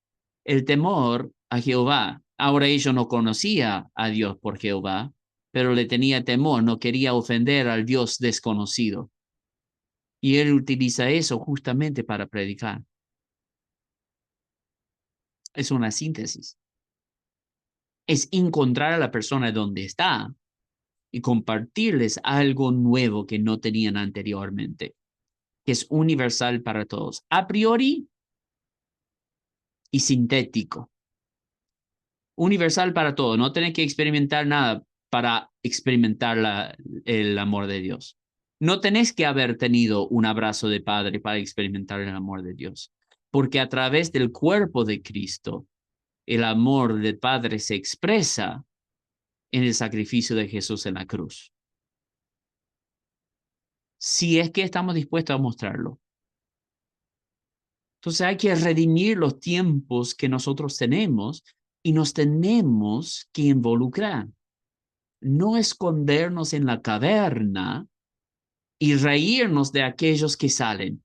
El temor a Jehová. Ahora ella no conocía a Dios por Jehová, pero le tenía temor, no quería ofender al Dios desconocido. Y él utiliza eso justamente para predicar. Es una síntesis. Es encontrar a la persona donde está y compartirles algo nuevo que no tenían anteriormente, que es universal para todos, a priori y sintético. Universal para todos, no tenés que experimentar nada para experimentar el amor de Dios. No tenés que haber tenido un abrazo de padre para experimentar el amor de Dios, porque a través del cuerpo de Cristo, el amor del Padre se expresa en el sacrificio de Jesús en la cruz. Si es que estamos dispuestos a mostrarlo. Entonces hay que redimir los tiempos que nosotros tenemos y nos tenemos que involucrar. No escondernos en la caverna y reírnos de aquellos que salen.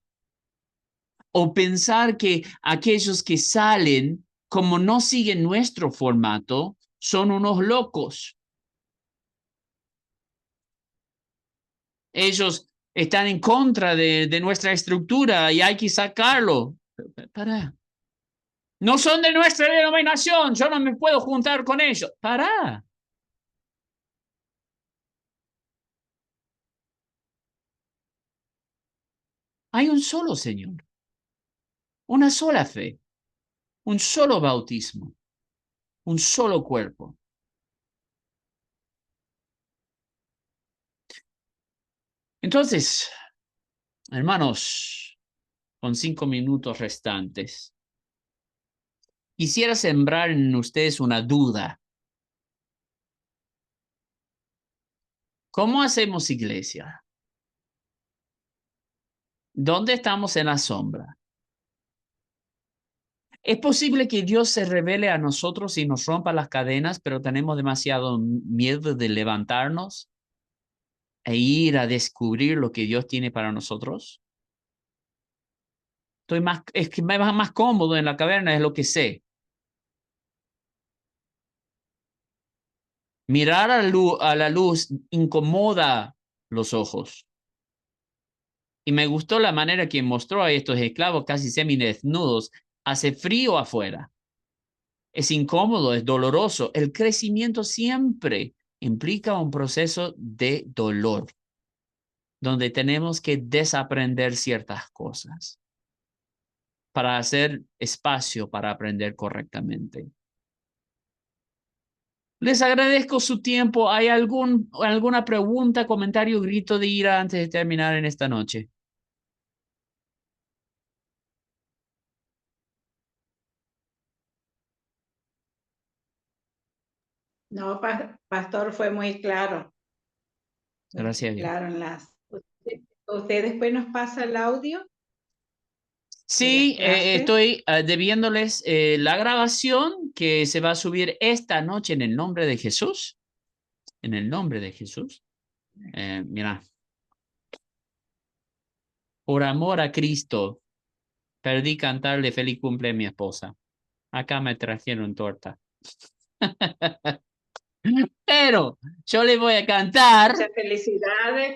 O pensar que aquellos que salen, como no siguen nuestro formato, son unos locos. Ellos están en contra de nuestra estructura y hay que sacarlo. Para. No son de nuestra denominación, yo no me puedo juntar con ellos. Para. Hay un solo Señor, una sola fe, un solo bautismo, un solo cuerpo. Entonces, hermanos, con 5 minutos restantes, quisiera sembrar en ustedes una duda. ¿Cómo hacemos iglesia? ¿Dónde estamos en la sombra? Es posible que Dios se revele a nosotros y nos rompa las cadenas, pero tenemos demasiado miedo de levantarnos e ir a descubrir lo que Dios tiene para nosotros. Es que me va más cómodo en la caverna, es lo que sé. Mirar a la luz incomoda los ojos. Y me gustó la manera que mostró a estos esclavos casi semidesnudos. Hace frío afuera. Es incómodo, es doloroso. El crecimiento siempre implica un proceso de dolor, donde tenemos que desaprender ciertas cosas para hacer espacio para aprender correctamente. Les agradezco su tiempo. ¿Hay alguna pregunta, comentario, grito de ira antes de terminar en esta noche? No, pastor, fue muy claro. Gracias a Dios. Claro, ¿Usted después nos pasa el audio? Sí, estoy debiéndoles la grabación que se va a subir esta noche en el nombre de Jesús. En el nombre de Jesús. Mira. Por amor a Cristo, perdí cantarle feliz cumple a mi esposa. Acá me trajeron torta. Pero yo les voy a cantar. Muchas felicidades,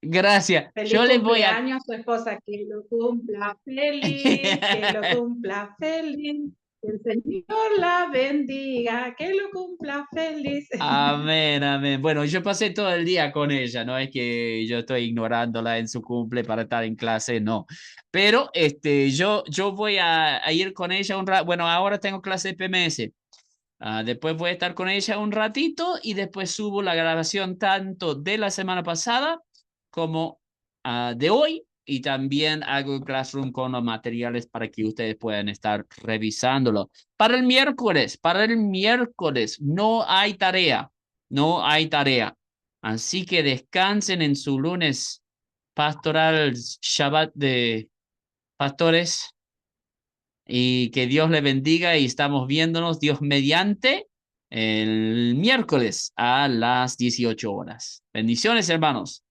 Gracias. Feliz Yo les voy a... cumpleaños a su esposa, que lo cumpla feliz, que lo cumpla feliz, que el Señor la bendiga, que lo cumpla feliz. Amén, amén. Bueno, yo pasé todo el día con ella, no es que yo estoy ignorándola en su cumple para estar en clase, no. Pero yo voy a ir con ella un rato. Bueno, ahora tengo clase de PMS. Después voy a estar con ella un ratito y después subo la grabación tanto de la semana pasada como de hoy, y también hago el Classroom con los materiales para que ustedes puedan estar revisándolo. Para el miércoles no hay tarea, no hay tarea. Así que descansen en su lunes pastoral, Shabbat de pastores, y que Dios le bendiga, y estamos viéndonos Dios mediante el miércoles a las 18 horas. Bendiciones, hermanos.